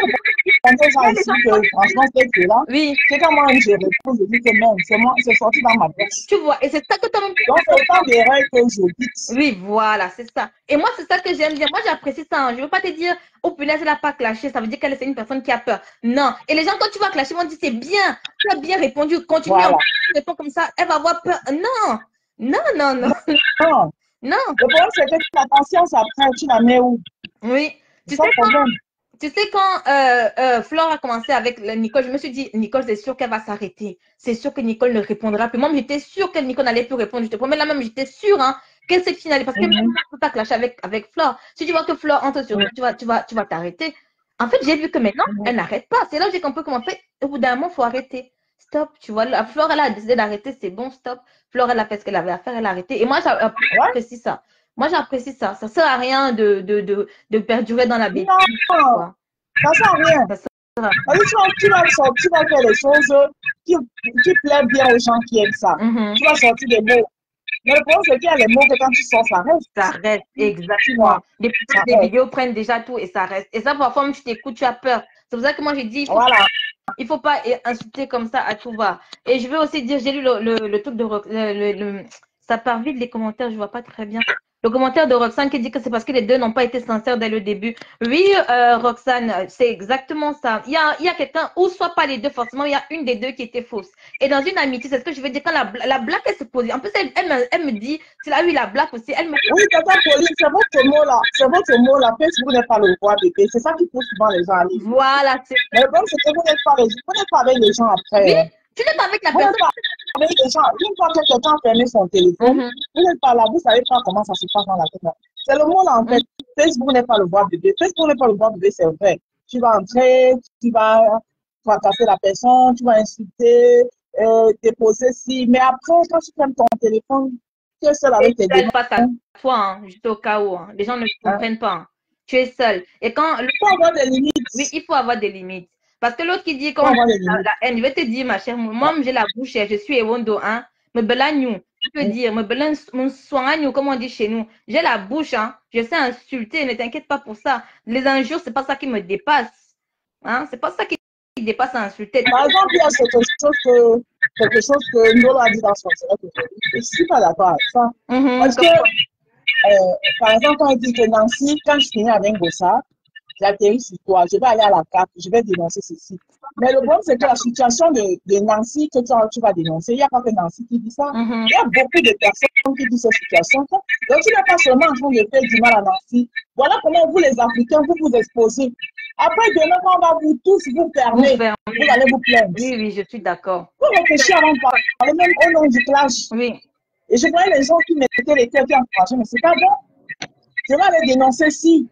c'est que là, oui. C'est quand moi je réponds, je dis que non, c'est sorti dans ma bouche. Tu vois, et c'est ça que toi-même. Donc, c'est pas des règles que je dis. Oui, voilà, c'est ça. Et moi, c'est ça que j'aime bien. Moi, j'apprécie ça. Hein. Je ne veux pas te dire, oh punaise, elle n'a pas clashé. Ça veut dire qu'elle est une personne qui a peur. Non. Et les gens, quand tu vas clasher, vont dire, c'est bien. Tu as bien répondu. Continue à répondre comme ça. Elle va avoir peur. Non. Non, non, non. Non. Non. Le problème, c'est que la patience, après, tu la mets où? Oui. C'est ça le problème. Tu sais, quand Flore a commencé avec Nicole, je me suis dit, Nicole, c'est sûr qu'elle va s'arrêter. C'est sûr que Nicole ne répondra plus. Moi, j'étais sûre que Nicole n'allait plus répondre. Je te promets, là même, j'étais sûre hein, que cette fille n'allait. Parce que même tout a clashé avec Flore. Si tu vois que Flore entre sur toi, tu vas t'arrêter. En fait, j'ai vu que maintenant, elle n'arrête pas. C'est là que j'ai compris comment fait. Au bout d'un moment, il faut arrêter. Stop. Tu vois, Flore, elle a décidé d'arrêter. C'est bon, stop. Flore, elle a fait ce qu'elle avait à faire. Elle a arrêté. Et moi, j'apprécie ça. Moi, j'apprécie ça. Ça ne sert à rien de perdurer dans la bêtise. Non, ça sert à rien. Tu vas faire des choses qui plaisent bien aux gens qui aiment ça. Tu vas sortir des mots. Mais le problème, c'est qu'il y a les mots que quand tu sors, ça reste. Ça reste, exactement. Des vidéos prennent déjà tout et ça reste. Et ça, parfois, même tu t'écoutes, tu as peur. C'est pour ça que moi, j'ai dit, il faut pas insulter comme ça à tout va. Et je veux aussi dire, j'ai lu le truc de ça part vite les commentaires, je vois pas très bien. Le commentaire de Roxane qui dit que c'est parce que les deux n'ont pas été sincères dès le début. Oui, Roxane, c'est exactement ça. Il y a quelqu'un, ou soit pas les deux, forcément, il y a une des deux qui était fausse. Et dans une amitié, c'est ce que je veux dire, quand la blague, elle se pose. En plus, elle me dit, c'est là, oui, la blague aussi, elle me dit. Oui, tata Pauline, c'est votre mot-là. C'est votre mot-là. Facebook n'est pas le roi bébé. C'est ça qui pousse souvent les gens à aller. Voilà, c'est. Mais le problème, c'est que vous n'êtes pas avec les gens après. Oui, tu n'es pas avec la personne. Avec les gens. Une fois que quelqu'un a fermé son téléphone, vous n'êtes pas là, vous ne savez pas comment ça se passe dans la tête. C'est le mot là en fait. Facebook n'est pas le roi bébé. Facebook n'est pas le roi bébé, c'est vrai. Tu vas entrer, tu vas fracasser la personne, tu vas insulter, déposer si. Mais après, quand tu fermes ton téléphone, tu es seul avec tes démons. Pas à toi, hein, juste au cas où. Hein. Les gens ne comprennent pas. Hein. Tu es seul. Et quand il faut avoir des limites. Oui, il faut avoir des limites. Parce que l'autre qui dit qu'on la haine, je vais te dire, ma chère, moi, j'ai la bouche, je suis Ewondo, hein. Me belagnou, je peux dire, me belagnou, comme on dit chez nous. J'ai la bouche, hein. Je sais insulter, ne t'inquiète pas pour ça. Les injures, c'est pas ça qui me dépasse. Hein? C'est pas ça qui dépasse à insulter. Par exemple, il y a quelque chose que Nolo a dit dans son direct aujourd'hui. Je ne suis pas d'accord avec ça. Parce que, par exemple, quand il dit que Nancy, quand je finis avec Gossa, j'atterris sur toi, je vais aller à la carte, je vais dénoncer ceci. Mais le problème, c'est que la situation de Nancy que tu vas dénoncer, il n'y a pas que Nancy qui dit ça. Il y a beaucoup de personnes qui disent cette situation. Donc, tu n'es pas seulement en train de faire du mal à Nancy. Voilà comment vous, les Africains, vous exposez. Après, demain, quand on va vous tous vous fermer, vous allez vous plaindre. Oui, oui, je suis d'accord. Vous réfléchissez avant de parler, même au nom du clash. Oui. Et je voyais les gens qui mettaient les têtes en clash, mais c'est pas bon. Je vais aller dénoncer si.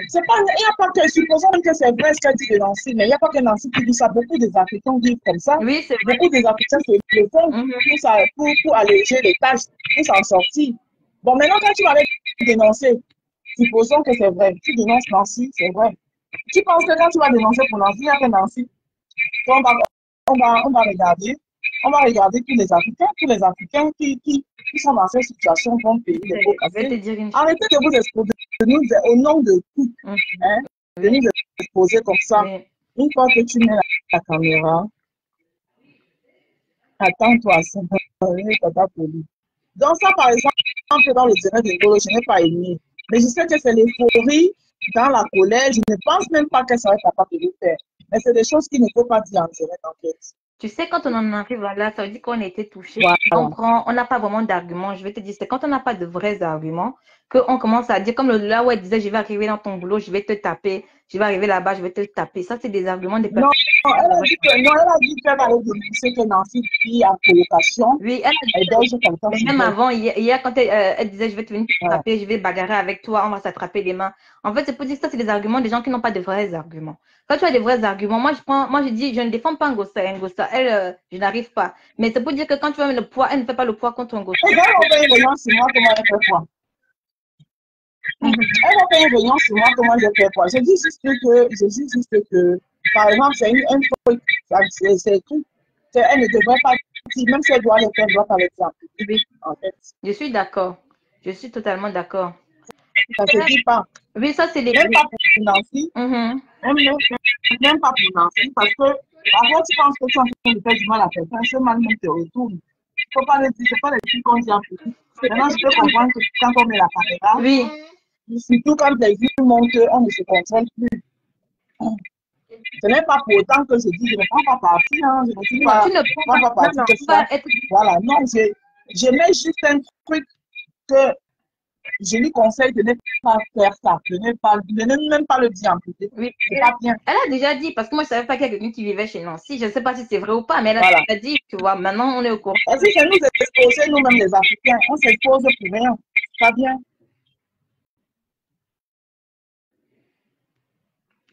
C'est pas, il n'y a pas que, supposons que c'est vrai ce qu'elle dit de Nancy, mais il n'y a pas que Nancy qui dit ça. Beaucoup des Africains vivent comme ça. Oui, c'est vrai. Beaucoup des Africains se le font pour alléger les tâches, pour s'en sortir. Bon, maintenant, quand tu vas aller dénoncer, supposons que c'est vrai. Tu dénonces Nancy, c'est vrai. Tu penses que quand tu vas dénoncer pour Nancy, il n'y a que Nancy. On va regarder. On va regarder tous les Africains qui sont dans cette situation vont payer les pots cassés. Arrêtez de vous exposer au nom de tout. Hein, de nous exposer comme ça. Une fois que tu mets la caméra, attends-toi à ça. Donc ça, par exemple, dans le direct de Golo, je n'ai pas aimé. Mais je sais que c'est l'euphorie dans la colère. Je ne pense même pas qu'elle serait capable de le faire. Mais c'est des choses qu'il ne faut pas dire en direct, en fait. Tu sais, quand on en arrive là, ça veut dire qu'on a été touché. On n'a pas vraiment d'arguments. Je vais te dire, c'est quand on n'a pas de vrais arguments qu'on commence à dire, comme là où elle disait, je vais arriver dans ton boulot, je vais te taper, je vais arriver là-bas, je vais te taper. Ça, c'est des arguments des personnes. Non, elle a dit qu'elle allait dénoncer que Nancy dit en colocation. Oui, mais même avant, hier, quand elle disait, je vais te venir te taper, je vais bagarrer avec toi, on va s'attraper les mains. En fait, c'est pour dire que ça, c'est des arguments des gens qui n'ont pas de vrais arguments. Quand tu as des vrais arguments, moi je dis, je ne défends pas Ngossa. Elle, je n'arrive pas. Mais c'est pour dire que quand tu vas mettre le poids, elle ne fait pas le poids contre Ngossa. Elle va faire une réunion sur moi, comment elle fait quoi? Elle va faire une réunion sur moi, comment je fais quoi? Je dis juste que, par exemple, c'est un truc, c'est tout. Elle ne devrait pas dire, même si elle doit le faire, elle doit pas le faire. Oui. En fait. Je suis d'accord. Je suis totalement d'accord. Ça ne se dit pas. Oui, ça c'est les. Même pas pour Nancy. Même pas pour Nancy, parce que parfois tu penses que tu es en train de faire du mal à quelqu'un, ce mal même te retourne. Il ne faut pas le dire, ce n'est pas les trucs qu'on dit en public. Maintenant, je peux comprendre que quand on met la caméra, oui. Surtout quand les vues montrent qu'on ne se contrôle plus. Ce n'est pas pour autant que je dis, je ne prends pas parti, hein, je ne dis pas, prends pas parti que ça. Voilà, non, je mets juste un truc que je lui conseille de ne pas faire ça, de ne même pas le dire en public. Oui. C'est pas bien. Elle a déjà dit, parce que moi, je savais pas qu'il y a quelqu'un qui vivait chez Nancy. Je ne sais pas si c'est vrai ou pas, mais elle a Voilà. déjà dit, tu vois, maintenant, on est au courant. Parce que c'est nous exposer, nous-mêmes les Africains. On s'expose pour rien. C'est pas bien.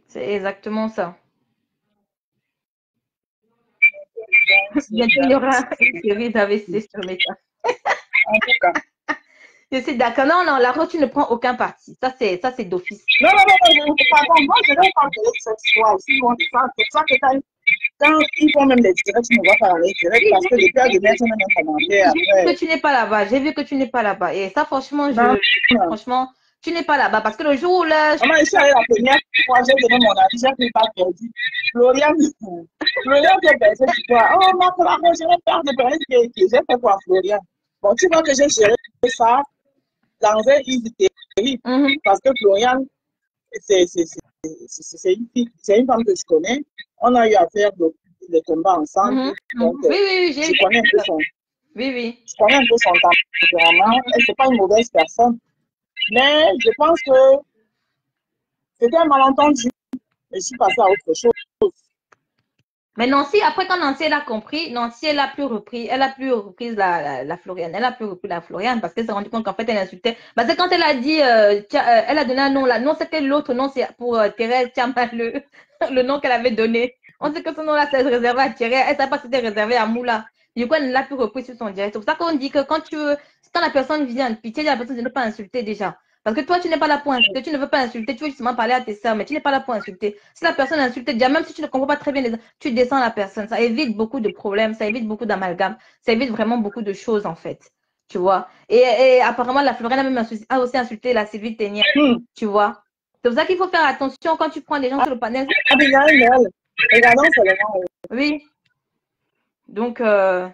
C'est exactement ça. Bientôt, il y aura une série d'AVC sur Meta. En tout cas. Je suis d'accord. Non, non, la Rose, tu ne prends aucun parti. Ça, c'est d'office. Non, pardon, moi, je vais pas parler de cette histoire. C'est ça que quand ils font même les directs, tu ne vas pas dans les directs parce que depuis à demain, tu n'as même commenté après. J'ai vu que tu n'es pas là-bas. J'ai vu que tu n'es pas là-bas. Et ça, franchement, franchement, tu n'es pas là-bas. Parce que le jour où là. Maman, je suis allée la première fois, j'ai donné mon avis, j'ai pas perdu. Florian qui perdu, tu vois. Oh, ma Florian, je vais perdre de perdu. J'ai fait quoi, Florian? Bon, tu vois que j'ai géré ça dans un easy terrible. Parce que Florian, c'est une fille, c'est une femme que je connais. On a eu à faire des combats ensemble. Donc, oui, je connais un peu son. Oui. Je connais un peu son tempérament. Et c'est pas une mauvaise personne. Mais je pense que c'était un malentendu. Et je suis passée à autre chose. Mais Nancy, après quand Nancy elle a compris, Nancy elle a plus repris la Floriane, elle a plus repris la Floriane parce qu'elle s'est rendue compte qu'en fait elle insultait. Parce que quand elle a dit, elle a donné un nom là, non c'était l'autre nom, c'est pour Thérèse Tiamat, le nom qu'elle avait donné. On sait que ce nom là c'est réservé à Thérèse, elle ne savait pas que c'était réservé à Moula. Du coup elle ne l'a plus repris sur son direct. C'est pour ça qu'on dit que quand la personne vient, pitié, la personne de ne pas insulter déjà. Parce que toi, tu n'es pas là pour insulter, tu ne veux pas insulter, tu veux justement parler à tes sœurs, mais tu n'es pas là pour insulter. Si la personne insulte, déjà, même si tu ne comprends pas très bien, tu descends la personne. Ça évite beaucoup de problèmes, ça évite beaucoup d'amalgames, ça évite vraiment beaucoup de choses, en fait. Tu vois. Et apparemment, la Floriane a aussi insulté la Sylvie Ténière. Tu vois. C'est pour ça qu'il faut faire attention quand tu prends des gens sur le panel. Regardons seulement. Oui. Donc, toi,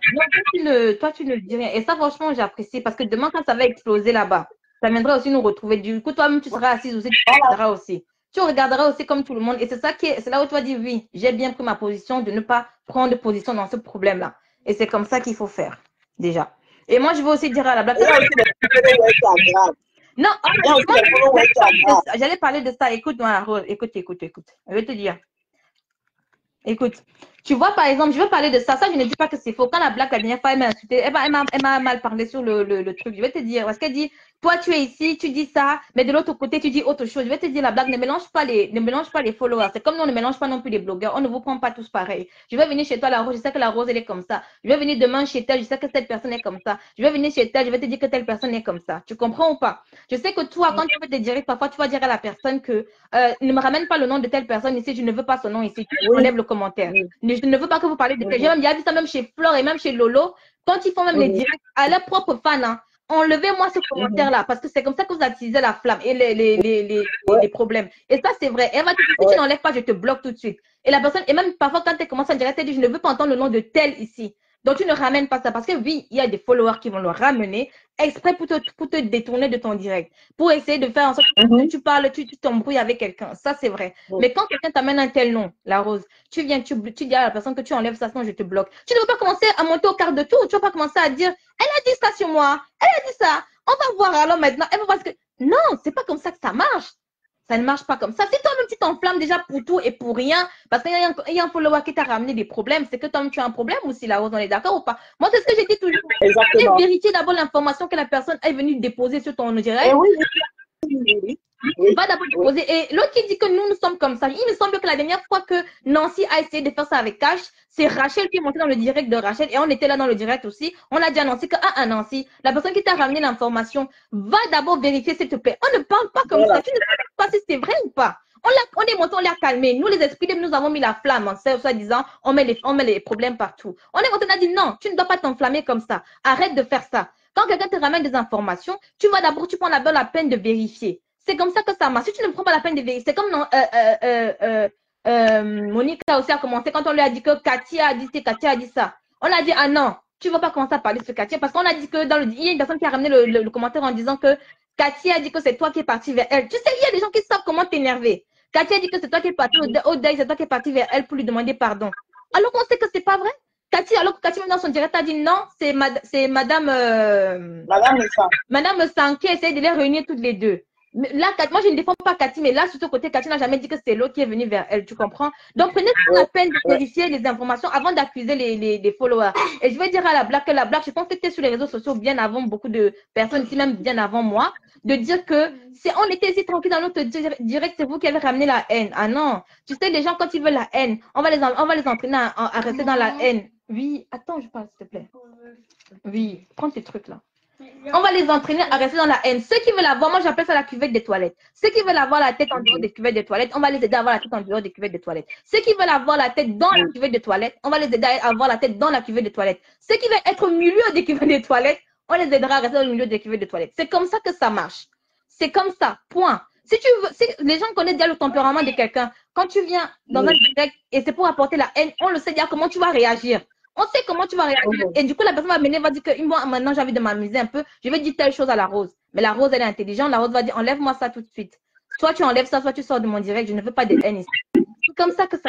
tu ne dis rien. Et ça, franchement, j'apprécie parce que demain, quand ça va exploser là-bas, ça viendra aussi nous retrouver. Du coup, toi-même, tu seras assise aussi, tu regarderas aussi. Tu regarderas aussi comme tout le monde. Et c'est ça c'est là où tu vas dire, oui, j'ai bien pris ma position de ne pas prendre position dans ce problème-là. Et c'est comme ça qu'il faut faire, déjà. Et moi, je veux aussi dire à la blague. Non, j'allais parler de ça. Écoute-moi, Rose. Écoute. Je vais te dire. Écoute, tu vois, par exemple, je veux parler de ça. Ça, je ne dis pas que c'est faux. Quand la blague, la dernière fois, elle m'a insulté, elle m'a mal parlé sur le truc. Je vais te dire, parce qu'elle dit, toi, tu es ici, tu dis ça, mais de l'autre côté, tu dis autre chose. Je vais te dire, la blague, ne mélange pas les followers. C'est comme nous, on ne mélange pas non plus les blogueurs. On ne vous prend pas tous pareil. Je vais venir chez toi, la Rose, je sais que la Rose, elle est comme ça. Je vais venir demain chez elle, je sais que cette personne est comme ça. Je vais venir chez elle, je vais te dire que telle personne est comme ça. Tu comprends ou pas? Je sais que toi, quand tu fais des directs, parfois, tu vas dire à la personne que ne me ramène pas le nom de telle personne ici, je ne veux pas son nom ici. Tu enlèves le commentaire. Je ne veux pas que vous parlez de telle. J'ai même vu ça même chez Flore et même chez Lolo. Quand ils font même les directs à leurs propres fans, hein, enlevez-moi ce commentaire-là parce que c'est comme ça que vous attisez la flamme et les problèmes. Et ça, c'est vrai. Elle va te dire, si tu n'enlèves pas, je te bloque tout de suite. Et la personne, et même parfois, quand elle commence en direct, elle dit, je ne veux pas entendre le nom de tel ici. Donc, tu ne ramènes pas ça. Parce que oui, il y a des followers qui vont le ramener exprès pour te détourner de ton direct. Pour essayer de faire en sorte que tu parles, tu t'embrouilles avec quelqu'un. Ça, c'est vrai. Mais quand quelqu'un t'amène un tel nom, la Rose, tu viens, tu dis à la personne que tu enlèves ça, sinon je te bloque. Tu ne veux pas commencer à monter au quart de tour. Tu ne vas pas commencer à dire, elle a dit ça sur moi. Elle a dit ça. On va voir alors maintenant. Elle va voir que... Non, c'est pas comme ça que ça marche. Ça ne marche pas comme ça. Si toi-même, tu t'enflammes déjà pour tout et pour rien, parce qu'il y a un follower qui t'a ramené des problèmes, c'est que toi-même, tu as un problème aussi, la Rose, on est d'accord ou pas? Moi, c'est ce que j'ai dit toujours. Exactement. Et vérifier d'abord l'information que la personne est venue déposer sur ton direct. Va d'abord déposer. Et l'autre qui dit que nous sommes comme ça. Il me semble que la dernière fois que Nancy a essayé de faire ça avec Cash, c'est Rachel qui est montée dans le direct de Rachel et on était là dans le direct aussi. On a dit à Nancy que, Nancy, la personne qui t'a ramené l'information, va d'abord vérifier s'il te plaît. On ne parle pas comme ça. Tu ne sais pas si c'est vrai ou pas. On est monté, on l'a calmé. Nous, les esprits, nous avons mis la flamme, soi-disant, on met les problèmes partout. On est monté, on a dit non, tu ne dois pas t'enflammer comme ça. Arrête de faire ça. Quand quelqu'un te ramène des informations, tu prends d'abord la peine de vérifier. C'est comme ça que ça marche. Si tu ne prends pas la peine de vérifier, c'est comme Monique a aussi commencé quand on lui a dit que Katia a dit ça, Katia a dit ça. On a dit, ah non, tu ne vas pas commencer à parler de Katia parce qu'on a dit que il y a une personne qui a ramené le commentaire en disant que Katia a dit que c'est toi qui es parti vers elle. Tu sais, il y a des gens qui savent comment t'énerver. Katia a dit que c'est toi qui es parti au deuil, c'est toi qui es parti vers elle pour lui demander pardon. Alors qu'on sait que c'est pas vrai. Cathy, alors que Cathy, même dans son direct, a dit non, c'est Madame Sang qui essaie de les réunir toutes les deux. Là, moi, je ne défends pas Cathy, mais là, sur ce côté, Cathy n'a jamais dit que c'est l'autre qui est venu vers elle, tu comprends? Donc, prenez la peine de vérifier les informations avant d'accuser les followers. Et je vais dire à la blague que la blague, je pense que tu es sur les réseaux sociaux bien avant beaucoup de personnes ici, même bien avant moi, de dire que si on était ici tranquille dans notre direct, c'est vous qui avez ramené la haine. Ah non, tu sais, les gens, quand ils veulent la haine, on va les entraîner à rester dans la haine. Oui, attends, je parle, s'il te plaît. Oui, prends tes trucs là. On va les entraîner à rester dans la haine. Ceux qui veulent avoir, moi j'appelle ça la cuvette des toilettes. Ceux qui veulent avoir la tête en dehors des cuvettes des toilettes, on va les aider à avoir la tête en dehors des cuvettes des toilettes. Ceux qui veulent avoir la tête dans la cuvette des toilettes, on va les aider à avoir la tête dans la cuvette des toilettes. Ceux qui veulent être au milieu des cuvettes des toilettes, on les aidera à rester au milieu des cuvettes des toilettes. C'est comme ça que ça marche. C'est comme ça, point. Si tu veux, si les gens connaissent déjà le tempérament de quelqu'un, quand tu viens dans un direct et c'est pour apporter la haine, on le sait déjà comment tu vas réagir. On sait comment tu vas réagir. Et du coup, la personne va venir, va dire que moi, maintenant, j'ai envie de m'amuser un peu. Je vais dire telle chose à la Rose. Mais la Rose, elle est intelligente. La Rose va dire, enlève-moi ça tout de suite. Soit tu enlèves ça, soit tu sors de mon direct. Je ne veux pas de haine ici. C'est comme ça que ça.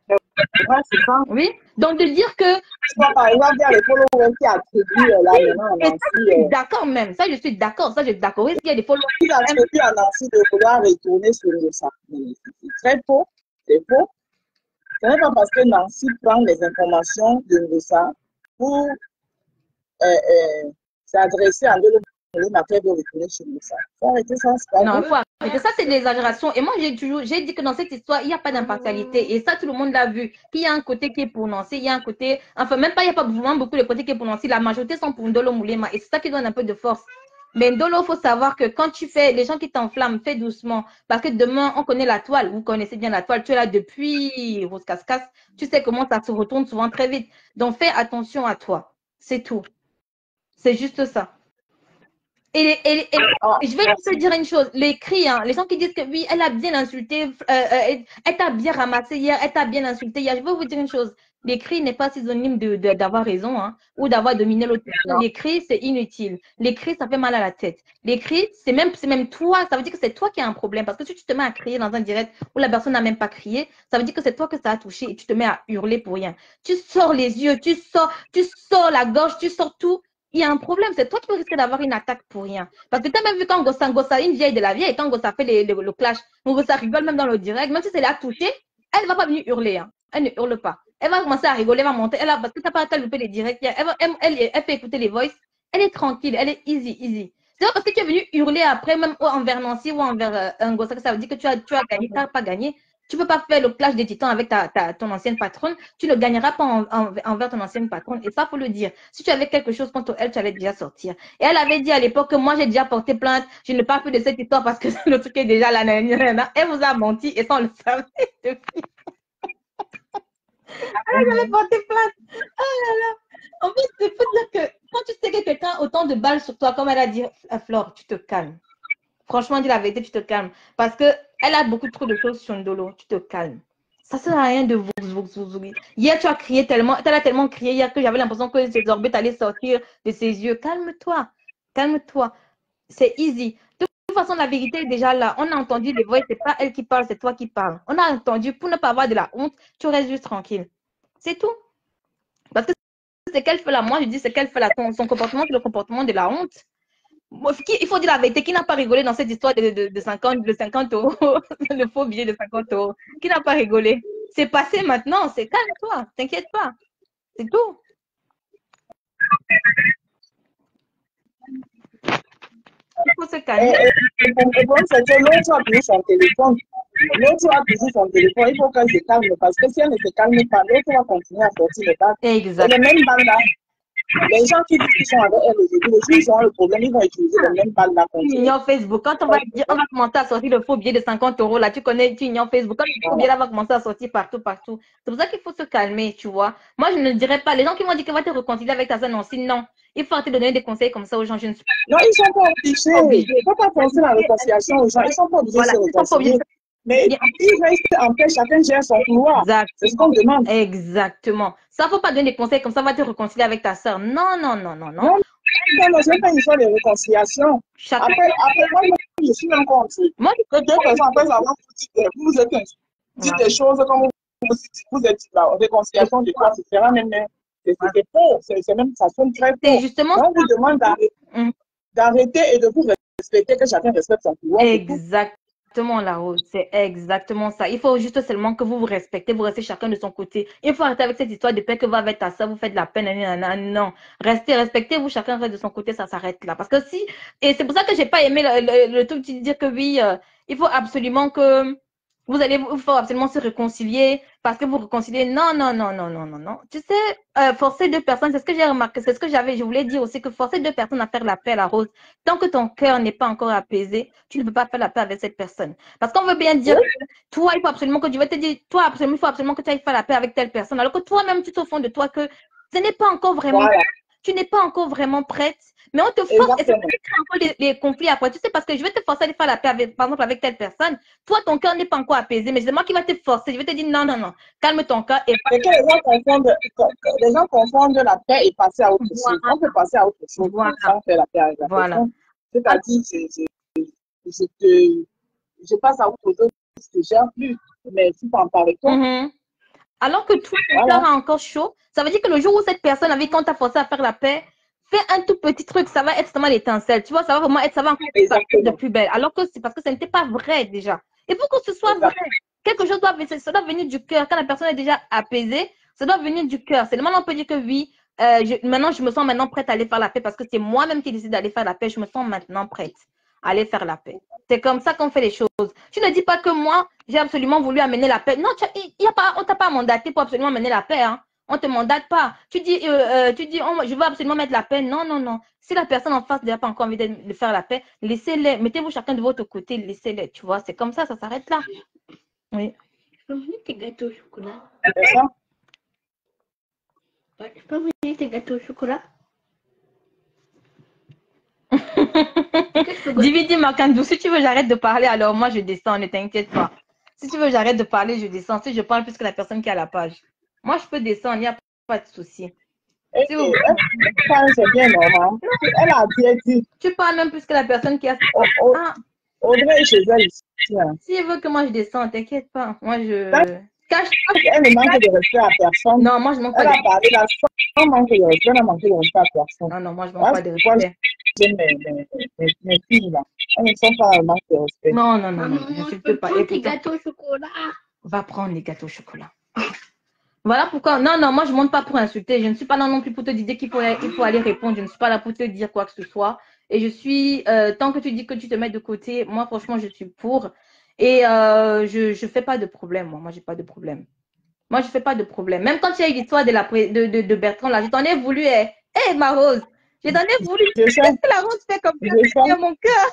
Ouais, c'est ça. Oui. Donc, de dire que. Par exemple, il y a les followers qui attribuent là maintenant. Et ça, je suis d'accord même. Ça, je suis d'accord. Ça, je suis d'accord. Il y a des followers qui attribuent à Nancy de vouloir retourner sur ça. C'est très faux. C'est faux. Ce n'est pas parce que Nancy prend les informations de ça pour s'adresser à l'autre après de retourner sur ça. Il faut arrêter ça. Non, il faut arrêter. Ça, c'est de l'exagération. Et moi, j'ai dit que dans cette histoire, il n'y a pas d'impartialité. Et ça, tout le monde l'a vu. Qu'il y a un côté qui est pour Nancy, il y a un côté. Enfin, même pas, il n'y a pas vraiment beaucoup de côtés qui est pour Nancy. La majorité sont pour Ndolo Moulema. Et c'est ça qui donne un peu de force. Mais Ndolo, il faut savoir que quand tu fais, les gens qui t'enflamment, fais doucement. Parce que demain, on connaît la toile. Vous connaissez bien la toile. Tu es là depuis Rose Cascas. Tu sais comment ça se retourne souvent très vite. Donc, fais attention à toi. C'est tout. C'est juste ça. Et je vais te dire une chose, les cris, hein, les gens qui disent que oui, elle a bien insulté, elle t'a bien ramassé hier, elle t'a bien insulté hier. Je vais vous dire une chose, les cris n'est pas synonyme d'avoir raison hein, ou d'avoir dominé l'autre personne. Les cris, c'est inutile. Les cris, ça fait mal à la tête. Les cris, c'est même toi, ça veut dire que c'est toi qui as un problème. Parce que si tu te mets à crier dans un direct où la personne n'a même pas crié, ça veut dire que c'est toi que ça a touché et tu te mets à hurler pour rien. Tu sors les yeux, tu sors la gorge, tu sors tout. Il y a un problème, c'est toi qui peux risquer d'avoir une attaque pour rien. Parce que tu as même vu quand Ngossa, une vieille de la vieille, quand Ngossa fait le clash, Ngossa rigole même dans le direct, même si c'est la touchée, elle ne va pas venir hurler. Hein. Elle ne hurle pas. Elle va commencer à rigoler, elle va monter. Parce que tu n'as pas loupé les directs. Elle fait écouter les voices. Elle est tranquille, elle est easy. C'est pas parce que tu es venu hurler après, même envers Nancy ou envers Ngossa, que ça veut dire que tu as gagné, tu n'as pas gagné. Tu ne peux pas faire le clash des titans avec ton ancienne patronne. Tu ne gagneras pas envers ton ancienne patronne. Et ça, il faut le dire. Si tu avais quelque chose contre elle, tu allais déjà sortir. Et elle avait dit à l'époque que moi, j'ai déjà porté plainte. Je ne parle plus de cette histoire parce que le truc est déjà là. Elle vous a menti et ça, on le savait depuis. Elle avait porté plainte. Oh là là. En fait, il faut dire que quand tu sais que quelqu'un a autant de balles sur toi, comme elle a dit, Flore, tu te calmes. Franchement, dis la vérité, tu te calmes. Parce qu'elle a beaucoup trop de choses sur Ndolo. Tu te calmes. Ça ne sert à rien de vous. Hier, tu as crié tellement, tu as tellement crié hier que j'avais l'impression que ses orbites allaient sortir de ses yeux. Calme-toi. Calme-toi. C'est easy. De toute façon, la vérité est déjà là. On a entendu les voix, ce n'est pas elle qui parle, c'est toi qui parles. On a entendu, pour ne pas avoir de la honte, tu restes juste tranquille. C'est tout. Parce que c'est qu'elle fait là. Moi, je dis c'est qu'elle fait là. Son comportement, c'est le comportement de la honte. Il faut dire la vérité, qui n'a pas rigolé dans cette histoire de 50 €, le faux billet de 50 €? Qui n'a pas rigolé? C'est passé maintenant, c'est calme-toi, t'inquiète pas. C'est tout. Il faut se calmer. Le problème, c'est que l'autre a pris son téléphone. Il faut qu'elle se calme parce que si elle ne se calme pas, l'autre va continuer à sortir les balles. Exact. Et les mêmes balles là. Les gens qui disent qu'ils sont avec elle aujourd'hui, les gens ont le problème, ils vont utiliser les mêmes balles là. Tu ignores Facebook. Quand on va commencer à sortir le faux billet de 50 € là, tu connais, tu ignores Facebook. Quand le faux billet là va commencer à sortir partout. C'est pour ça qu'il faut se calmer, tu vois. Moi, je ne dirais pas. Les gens qui m'ont dit qu'elle va te réconcilier avec ta soeur Nancy, non. Il faut arrêter de donner des conseils comme ça aux gens. Je ne suis pas. Non, ils ne sont pas obligés. Il ne faut pas penser à la réconciliation aux gens. Ils ne sont pas obligés de se réconcilier. Mais il reste en paix, chacun gère son couloir. C'est ce qu'on demande. Exactement. Ça ne faut pas donner des conseils comme ça, va te réconcilier avec ta soeur. Non. Non, je n'ai pas une histoire de réconciliation. Après, moi, je suis un contre. Moi, deux personnes après avoir dit, vous êtes dit des choses comme vous êtes la réconciliation de quoi se fera même. C'est faux. C'est même, ça sonne très faux. Justement, on vous demande d'arrêter et de vous respecter, que chacun respecte son pouvoir. Exactement, la Rose. C'est exactement ça. Il faut juste seulement que vous vous respectez, vous restez chacun de son côté. Il faut arrêter avec cette histoire de paix que va avec ta soeur, vous faites de la peine. Non. Respectez-vous, chacun reste de son côté, ça s'arrête là. Parce que si, et c'est pour ça que j'ai pas aimé le truc de dire que oui, il faut absolument que il faut absolument se réconcilier parce que vous réconciliez. Non. Tu sais, forcer deux personnes, c'est ce que j'ai remarqué, c'est ce que je voulais dire aussi, que forcer deux personnes à faire la paix à la Rose, tant que ton cœur n'est pas encore apaisé, tu ne peux pas faire la paix avec cette personne. Parce qu'on veut bien dire que toi, il faut absolument que tu vas te dire, toi, absolument, il faut absolument que tu ailles faire la paix avec telle personne. Alors que toi-même, tu te au fond de toi que ce n'est pas encore vraiment, tu n'es pas encore vraiment prête. Mais on te force et c'est ça qui crée encore les conflits après. Tu sais, parce que je vais te forcer à faire la paix, par exemple, avec telle personne. Toi, ton cœur n'est pas encore apaisé, mais c'est moi qui vais te forcer. Je vais te dire non. Calme ton cœur. Et que les gens confondent la paix et passer à autre chose. On peut passer à autre chose sans faire la paix avec la personne. C'est-à-dire, je passe à autre chose, je ne gère plus. Mais si tu en parles avec toi. Alors que toi, ton cœur est encore chaud, ça veut dire que le jour où cette personne avec qui on t'a forcé à faire la paix, fais un tout petit truc, ça va être seulement l'étincelle. Tu vois, ça va vraiment être, ça va encore être de plus belle. Alors que c'est parce que ça n'était pas vrai déjà. Il faut que ce soit vrai. Quelque chose ça doit venir du cœur. Quand la personne est déjà apaisée, ça doit venir du cœur. Seulement on peut dire que oui, maintenant je me sens maintenant prête à aller faire la paix parce que c'est moi-même qui décide d'aller faire la paix. Je me sens maintenant prête à aller faire la paix. C'est comme ça qu'on fait les choses. Tu ne dis pas que moi, j'ai absolument voulu amener la paix. Non, on t'a pas mandaté pour absolument amener la paix. Hein. On ne te mandate pas. Tu dis, je veux absolument mettre la paix. Non. Si la personne en face n'a pas encore envie de faire la paix, laissez-les. Mettez-vous chacun de votre côté, laissez-les. Tu vois, c'est comme ça s'arrête là. Oui. Je peux venir tes gâteaux au chocolat. C'est ça? Je peux venir tes gâteaux au chocolat. Dividi Makandou, si tu veux, j'arrête de parler, alors moi je descends, ne t'inquiète pas. Si tu veux, j'arrête de parler, je descends. Si je parle plus que la personne qui est à la page. Moi, je peux descendre, il n'y a pas de souci. Si vous... c'est bien normal. Elle a bien dit. Tu parles même plus que la personne qui a... Audrey est chez elle ici. Si elle veut que moi je descende, t'inquiète pas. Moi, je... Elle ne manque de respect à personne. Non, moi, je manque pas de respect. Elle a parlé là, sans manquer de respect, elle n'a manqué de respect à personne. Non, moi, je manque pas de respect. Mes filles, là, elles ne sont pas en manque de respect. Non, je ne peux pas. Tes gâteaux au chocolat. Va prendre les gâteaux au chocolat. Voilà pourquoi. Non, moi, je ne monte pas pour insulter. Je ne suis pas là non plus pour te dire qu'il faut aller répondre. Je ne suis pas là pour te dire quoi que ce soit. Et je suis, tant que tu dis que tu te mets de côté, moi, franchement, je suis pour. Et je ne fais pas de problème, moi. Moi, je n'ai pas de problème. Moi, je ne fais pas de problème. Même quand il y a eu l'histoire de Bertrand, là, je t'en ai voulu, ma Rose. Je t'en ai voulu. Qu'est-ce que la Rose fait comme ça? Mon cœur.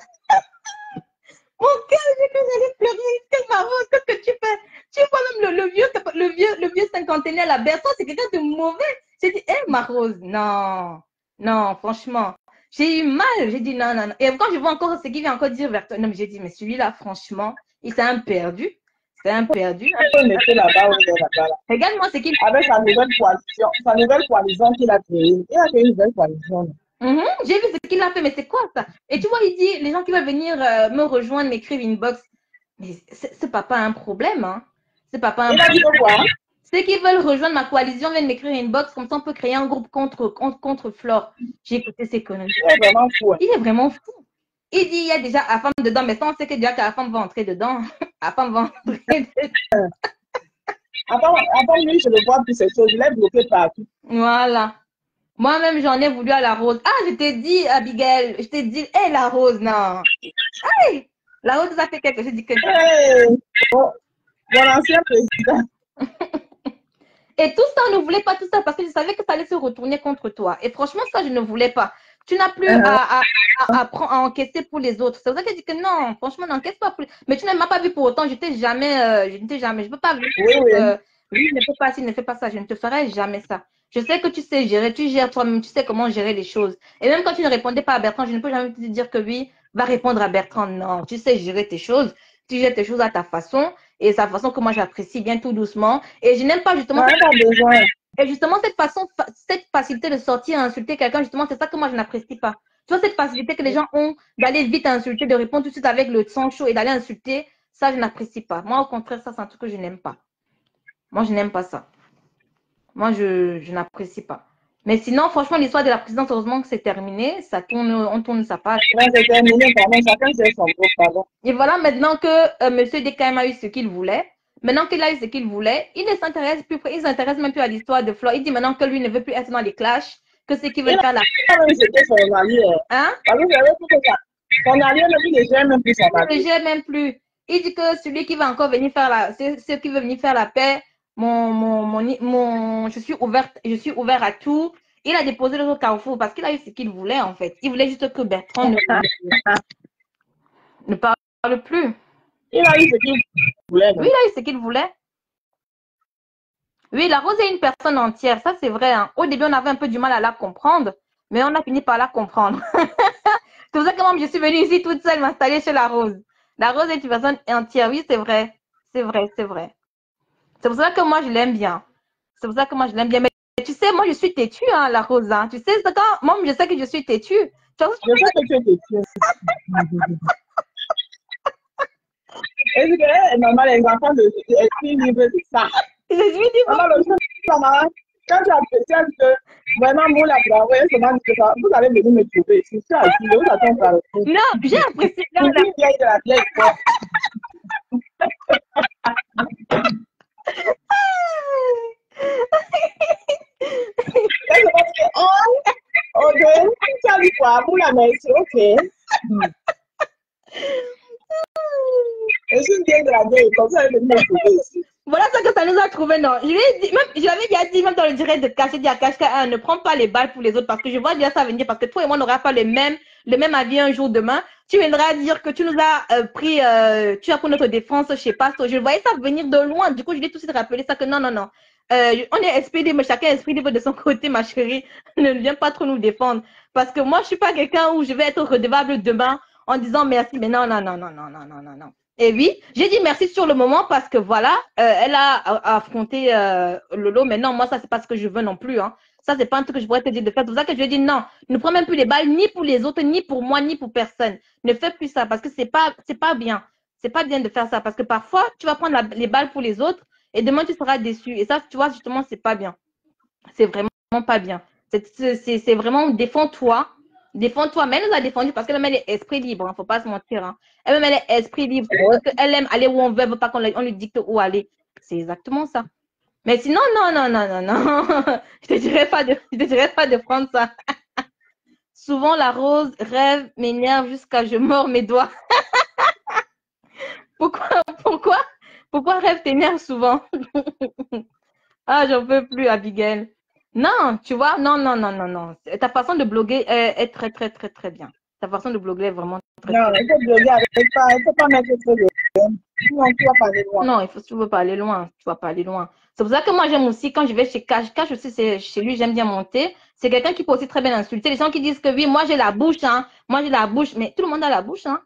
Mon cœur, j'ai cru que j'allais pleurer. Qu'est-ce que ma Rose, qu'est-ce que tu fais? Tu vois même le vieux cinquantenaire, la Bertrand, c'est quelqu'un de mauvais. J'ai dit, ma Rose, non, franchement. J'ai eu mal. J'ai dit non. Et quand je vois encore ce qu'il vient encore dire Bertrand, non, mais j'ai dit, mais celui-là, franchement, il s'est un perdu. C'est un perdu. Regarde-moi ce qu'il avec sa nouvelle coalition qu'il a créée. Il a créé une nouvelle coalition. J'ai vu ce qu'il a fait, mais c'est quoi ça? Et tu vois, il dit, les gens qui veulent venir me rejoindre, m'écrivent inbox. Mais ce papa a un problème, hein? Ce papa a un problème. Ceux qui veulent rejoindre ma coalition viennent m'écrire inbox, comme ça on peut créer un groupe contre Flore. J'ai écouté ces conneries. Il est vraiment fou. Il dit, il y a déjà la femme dedans, mais ça, on sait que déjà que la femme va entrer dedans. La femme va entrer dedans. Avant lui, je le vois plus ces choses. Je l'ai bloqué partout. Voilà. Moi-même, j'en ai voulu à la Rose. Ah, je t'ai dit, Abigail, je t'ai dit, la Rose, non. Hey, la Rose a fait quelque chose. Je dis que... Mon ancien président. Et tout ça, on ne voulait pas tout ça parce que je savais que ça allait se retourner contre toi. Et franchement, ça, je ne voulais pas. Tu n'as plus à encaisser pour les autres. C'est pour ça que je dis que non, franchement, n'encaisse pas pour les... Mais tu ne m'as pas vu pour autant. Je n'étais jamais, je ne peux pas. Oui, ne fais pas ci, ne fais pas ça. Je ne te ferai jamais ça. Je sais que tu sais gérer, tu gères toi-même, tu sais comment gérer les choses. Et même quand tu ne répondais pas à Bertrand, je ne peux jamais te dire que oui, va répondre à Bertrand. Non, tu sais gérer tes choses. Tu gères tes choses à ta façon. Et c'est la façon que moi j'apprécie bien tout doucement. Et je n'aime pas justement... Et justement, cette facilité de sortir à insulter quelqu'un, justement, c'est ça que moi je n'apprécie pas. Tu vois, cette facilité que les gens ont d'aller vite insulter, de répondre tout de suite avec le sang chaud et d'aller insulter, ça je n'apprécie pas. Moi, au contraire, ça c'est un truc que je n'aime pas. Moi, je n'aime pas ça. Moi, je n'apprécie pas. Mais sinon, franchement, l'histoire de la présidence, heureusement que c'est terminé. Ça tourne, on tourne sa page. Ouais, c'est terminé, pardon. Chacun sait son groupe, pardon. Et voilà, maintenant que Monsieur DKM a eu ce qu'il voulait, maintenant qu'il a eu ce qu'il voulait, il ne s'intéresse plus, il s'intéresse même plus à l'histoire de Floyd. Il dit maintenant que lui ne veut plus être dans les clashs, que c'est qu'il veut faire la... C'était son allié. Hein? Parce que j'avais tout ça. Son allié ne gère même plus son Il allié. ne gère même plus. Il dit que celui qui va encore venir faire la... Ceux qui veut venir faire la paix, je suis ouvert à tout. Il a déposé le Carrefour parce qu'il a eu ce qu'il voulait, en fait. Il voulait juste que Bertrand ne parle plus. Il a eu ce qu'il voulait. Oui, il a eu ce qu'il voulait. Oui, la Rose est une personne entière, ça c'est vrai. Hein. Au début, on avait un peu du mal à la comprendre, mais on a fini par la comprendre. C'est pour ça que moi, je suis venue ici toute seule m'installer chez la Rose. La Rose est une personne entière, oui, c'est vrai. C'est vrai, c'est vrai. C'est pour ça que moi, je l'aime bien. C'est pour ça que moi, je l'aime bien. Mais tu sais, moi, je suis têtue, hein, la Rose. Hein. Tu sais, quand moi, je sais que je suis têtue. Je sais que tu es têtue. Et c'est normal, les enfants de esprit libre, c'est ça. Je suis libre. Quand tu as apprécié que vraiment, moi, la bravo, vous allez venir me trouver. C'est ça, je vous attends par le coup. Non, j'ai apprécié. Je suis vieille de la vieille fois. Ok, tu as dit quoi? Vous la mettez, ok. Je suis vieille de la vieille, comme ça, elle me trouver ici. Voilà ce que ça nous a trouvé, non. Je l'avais déjà dit, même dans le direct de Cash, j'ai dit à Cash, ne prends pas les balles pour les autres parce que je vois déjà ça venir, parce que toi et moi, on n'aura pas le même avis un jour demain. Tu viendras dire que tu nous as pris, tu as pris notre défense, je sais pas, je voyais ça venir de loin. Du coup, je l'ai tout de suite rappelé ça que non. On est esprit libre, chacun est esprit libre de son côté, ma chérie. Ne viens pas trop nous défendre. Parce que moi, je suis pas quelqu'un où je vais être redevable demain en disant merci, mais non. Et oui, j'ai dit merci sur le moment parce que voilà, elle a affronté Lolo. Mais non, moi, ça, c'est pas ce que je veux non plus. Hein. Ça, c'est pas un truc que je pourrais te dire de faire. C'est pour ça que je lui ai dit non, ne prends même plus les balles, ni pour les autres, ni pour moi, ni pour personne. Ne fais plus ça parce que c'est pas bien. C'est pas bien de faire ça parce que parfois, tu vas prendre les balles pour les autres et demain, tu seras déçu. Et ça, tu vois, justement, c'est pas bien. C'est vraiment pas bien. C'est vraiment défends-toi. Défends-toi. Mais elle nous a défendu parce qu'elle est esprit libre. Hein, faut pas se mentir. Hein. Elle est esprit libre. Parce qu'elle aime aller où on veut pas qu'on lui dicte où aller. C'est exactement ça. Mais sinon, non. Je te dirais pas de prendre ça. Souvent, la Rose rêve m'énerve jusqu'à je mords mes doigts. Pourquoi rêve t'énerve souvent? Ah, j'en peux plus, Abigail. Non, tu vois, non. Ta façon de bloguer est très, très, très, très bien. Ta façon de bloguer est vraiment très, non, très bien. Non, il faut bloguer avec ça. Il ne faut pas mettre trop de... Sinon, tu vas pas aller loin. Non, tu veux pas aller loin. Tu vas pas aller loin. C'est pour ça que moi, j'aime aussi, quand je vais chez Cash aussi, c'est chez lui, j'aime bien monter. C'est quelqu'un qui peut aussi très bien insulter. Les gens qui disent que oui, moi, j'ai la bouche, hein. Moi, j'ai la bouche. Mais tout le monde a la bouche, hein.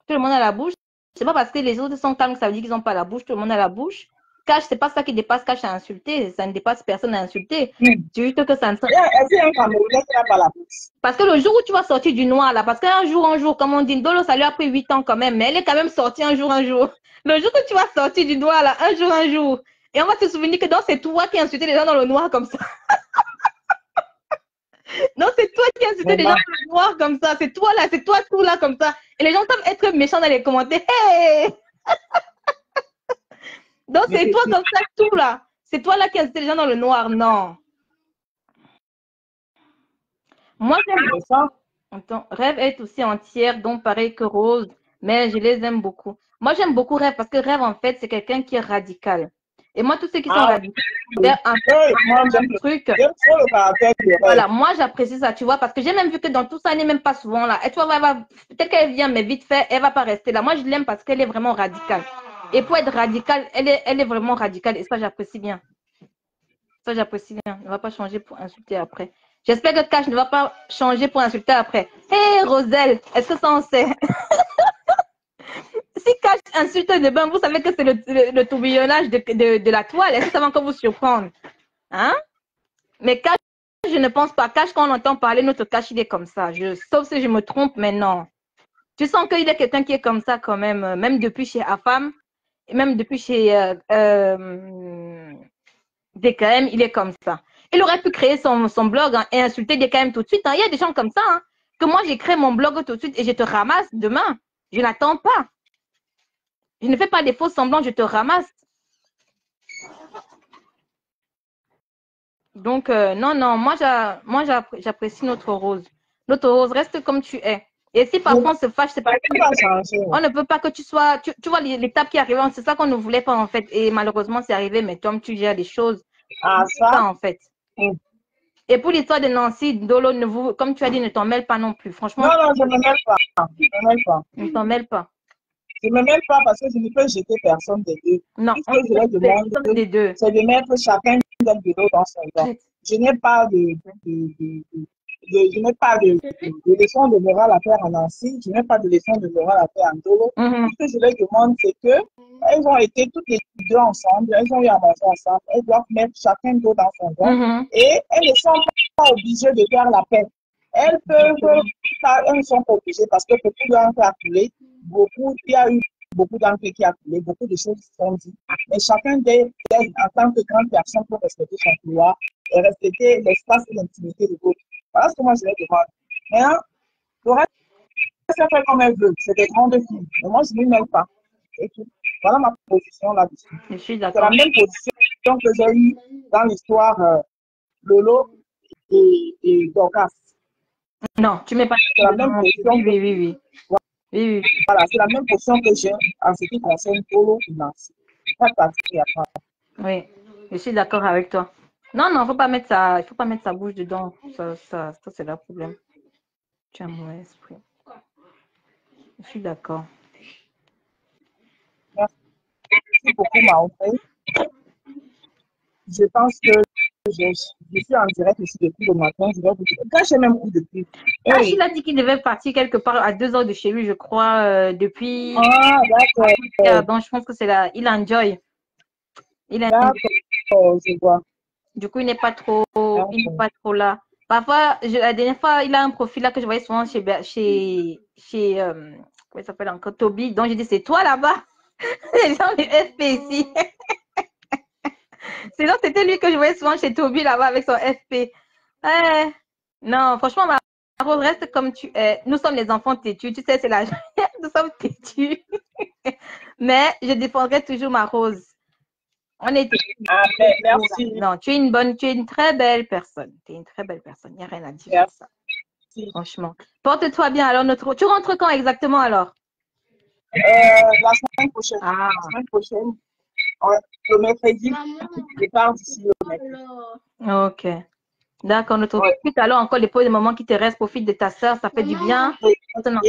Tout le monde a la bouche. C'est pas parce que les autres sont calmes que ça veut dire qu'ils n'ont pas la bouche. Tout le monde a la bouche. Cash, c'est pas ça qui dépasse Cash à insulter. Ça ne dépasse personne à insulter. C'est juste que ça ne... Parce que le jour où tu vas sortir du noir, là, parce qu'un jour, comme on dit, Ndolo, ça lui a pris 8 ans quand même, mais elle est quand même sortie un jour. Le jour que tu vas sortir du noir, là, un jour. Et on va te souvenir que c'est toi qui as insulté les gens dans le noir comme ça. Non, c'est toi qui as insulté les gens dans le noir comme ça. C'est toi là, c'est toi tout là comme ça. Et les gens savent être méchants dans les commentaires. Hey! Donc, c'est toi comme ça, tout là. C'est toi là qui as insulté les gens dans le noir. Non. Moi, j'aime ça. Attends, Rêve est aussi entière, donc pareil que Rose, mais je les aime beaucoup. Moi, j'aime beaucoup Rêve parce que Rêve, en fait, c'est quelqu'un qui est radical. Et moi, tous ceux qui sont radicaux, moi, j'aime le truc. Voilà, moi, j'apprécie ça, tu vois, parce que j'ai même vu que dans tout ça, elle n'est même pas souvent là. Et tu vois, peut-être qu'elle vient, mais vite fait, elle va pas rester là. Moi, je l'aime parce qu'elle est vraiment radicale. Et pour être radicale, elle est vraiment radicale. Et ça, j'apprécie bien. Ça, j'apprécie bien. Elle ne va pas changer pour insulter après. J'espère que Cash ne va pas changer pour insulter après. Hé, Roselle, est-ce que ça on sait? Si Cash insulte de bain, vous savez que c'est le tourbillonnage de la toile. Est-ce que ça va encore vous surprendre? Hein? Mais Cash, je ne pense pas. Cash, quand on entend parler, notre Cash, il est comme ça. Sauf si je me trompe, mais non. Tu sens qu'il est quelqu'un qui est comme ça quand même. Même depuis chez Afam. Et même depuis chez DKM, il est comme ça. Il aurait pu créer son blog hein, et insulter DKM tout de suite. Hein. Il y a des gens comme ça. Hein, que moi, j'ai créé mon blog tout de suite et je te ramasse demain. Je n'attends pas. Je ne fais pas des faux semblants, je te ramasse. Donc, non, non, moi, j'apprécie notre Rose. Notre Rose, reste comme tu es. Et si parfois on se fâche, c'est pas on ne peut pas que tu sois. Tu vois l'étape qui arrive, c'est ça qu'on ne voulait pas en fait. Et malheureusement, c'est arrivé, mais Tom, tu gères les choses. Ah, ça en fait. Et pour l'histoire de Nancy, Dolo, comme tu as dit, ne t'en mêle pas non plus. Franchement. Non, non, je ne me mêle pas. Je ne me mêle pas. Ne t'en mêle pas. Je ne me mêle pas parce que je ne peux jeter personne des deux. Non, ce que je leur demande, c'est de mettre chacun d'un bureau dans son temps. Je n'ai pas de leçon de morale à faire en Nancy, je n'ai pas de leçon de morale à faire en Dolo. Ce que je leur demande, c'est que elles ont été toutes les deux ensemble, elles ont eu à manger ensemble, elles doivent mettre chacun d'eux dans son coin et elles ne sont pas obligées de faire la paix. Elles peuvent, elles ne sont pas obligées parce que beaucoup d'entre a coulé, il y a eu beaucoup d'entre qui a coulé, beaucoup de choses se sont dites. Mais chacun d'elles, en tant que grande personne, peut respecter son pouvoir et respecter l'espace et l'intimité de l'autre. Voilà ce que moi je leur demande. Maintenant, le reste, elle fait comme elle veut. C'est des grandes filles. Mais moi, je ne m'y mêle pas. Et tout. Voilà ma position là-dessus. Je suis C'est d'accord. la même position que j'ai eue dans l'histoire Lolo et Dorcas. Non, tu ne mets pas. C'est la même position. Oui. Voilà, c'est la même position que j'ai en ce qui concerne Lolo et Nancy. Pas de partie à part. Oui, je suis d'accord avec toi. Non, il ne faut pas mettre sa bouche dedans. Ça c'est le problème. Tu as un mauvais esprit. Je suis d'accord. Merci beaucoup, Maoufé. Je pense que je suis en direct ici depuis le matin. Je vais vous dire. Quand j'ai même coup depuis. Hey. Il a dit qu'il devait partir quelque part à 2 heures de chez lui, je crois, depuis. Ah, d'accord. Donc, je pense que c'est là. Il enjoy. D'accord, je vois. Du coup, il n'est pas trop là. Parfois, la dernière fois, il a un profil là que je voyais souvent chez comment il s'appelle encore, Toby. Donc, j'ai dit, c'est toi là-bas. Les gens du FP ici. Sinon, c'était lui que je voyais souvent chez Toby là-bas avec son FP. Non, franchement, ma Rose, reste comme tu es. Nous sommes les enfants têtus. Tu sais, c'est la nous sommes têtus. Mais je défendrai toujours ma Rose. On est merci. Non, tu es une très belle personne. Tu es une très belle personne. Il n'y a rien à dire. Merci. Ça. Franchement. Porte-toi bien. Alors, tu rentres quand exactement alors? La semaine prochaine. Ah. La semaine prochaine. Ouais, le mercredi. Je pars d'ici le mercredi. Ok. D'accord. Notre profite alors encore les peu de moments qui te restent. Profite de ta soeur. Ça fait du bien. Exactement.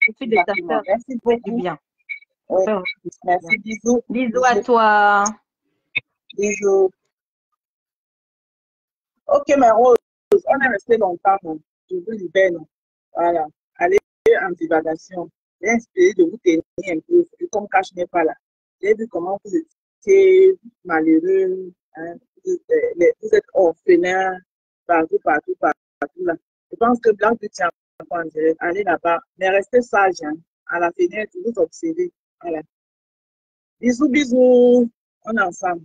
Profite de ta soeur. Merci beaucoup. Du bien. Ouais. Merci. Bisous. Bisous à toi. Bisous. Ok, ma Rose, on est resté longtemps. Non? Je vous libère. Non? Voilà. Allez en divagation. J'ai inspiré de vous tenir un peu. Et comme quand je n'ai pas là, j'ai vu comment vous étiez malheureux. Hein? Vous êtes orphelins partout là. Je pense que Blanc de tient en direct. Allez là-bas. Mais restez sage. Hein? À la fenêtre, vous observez. Voilà. Bisous. On est ensemble.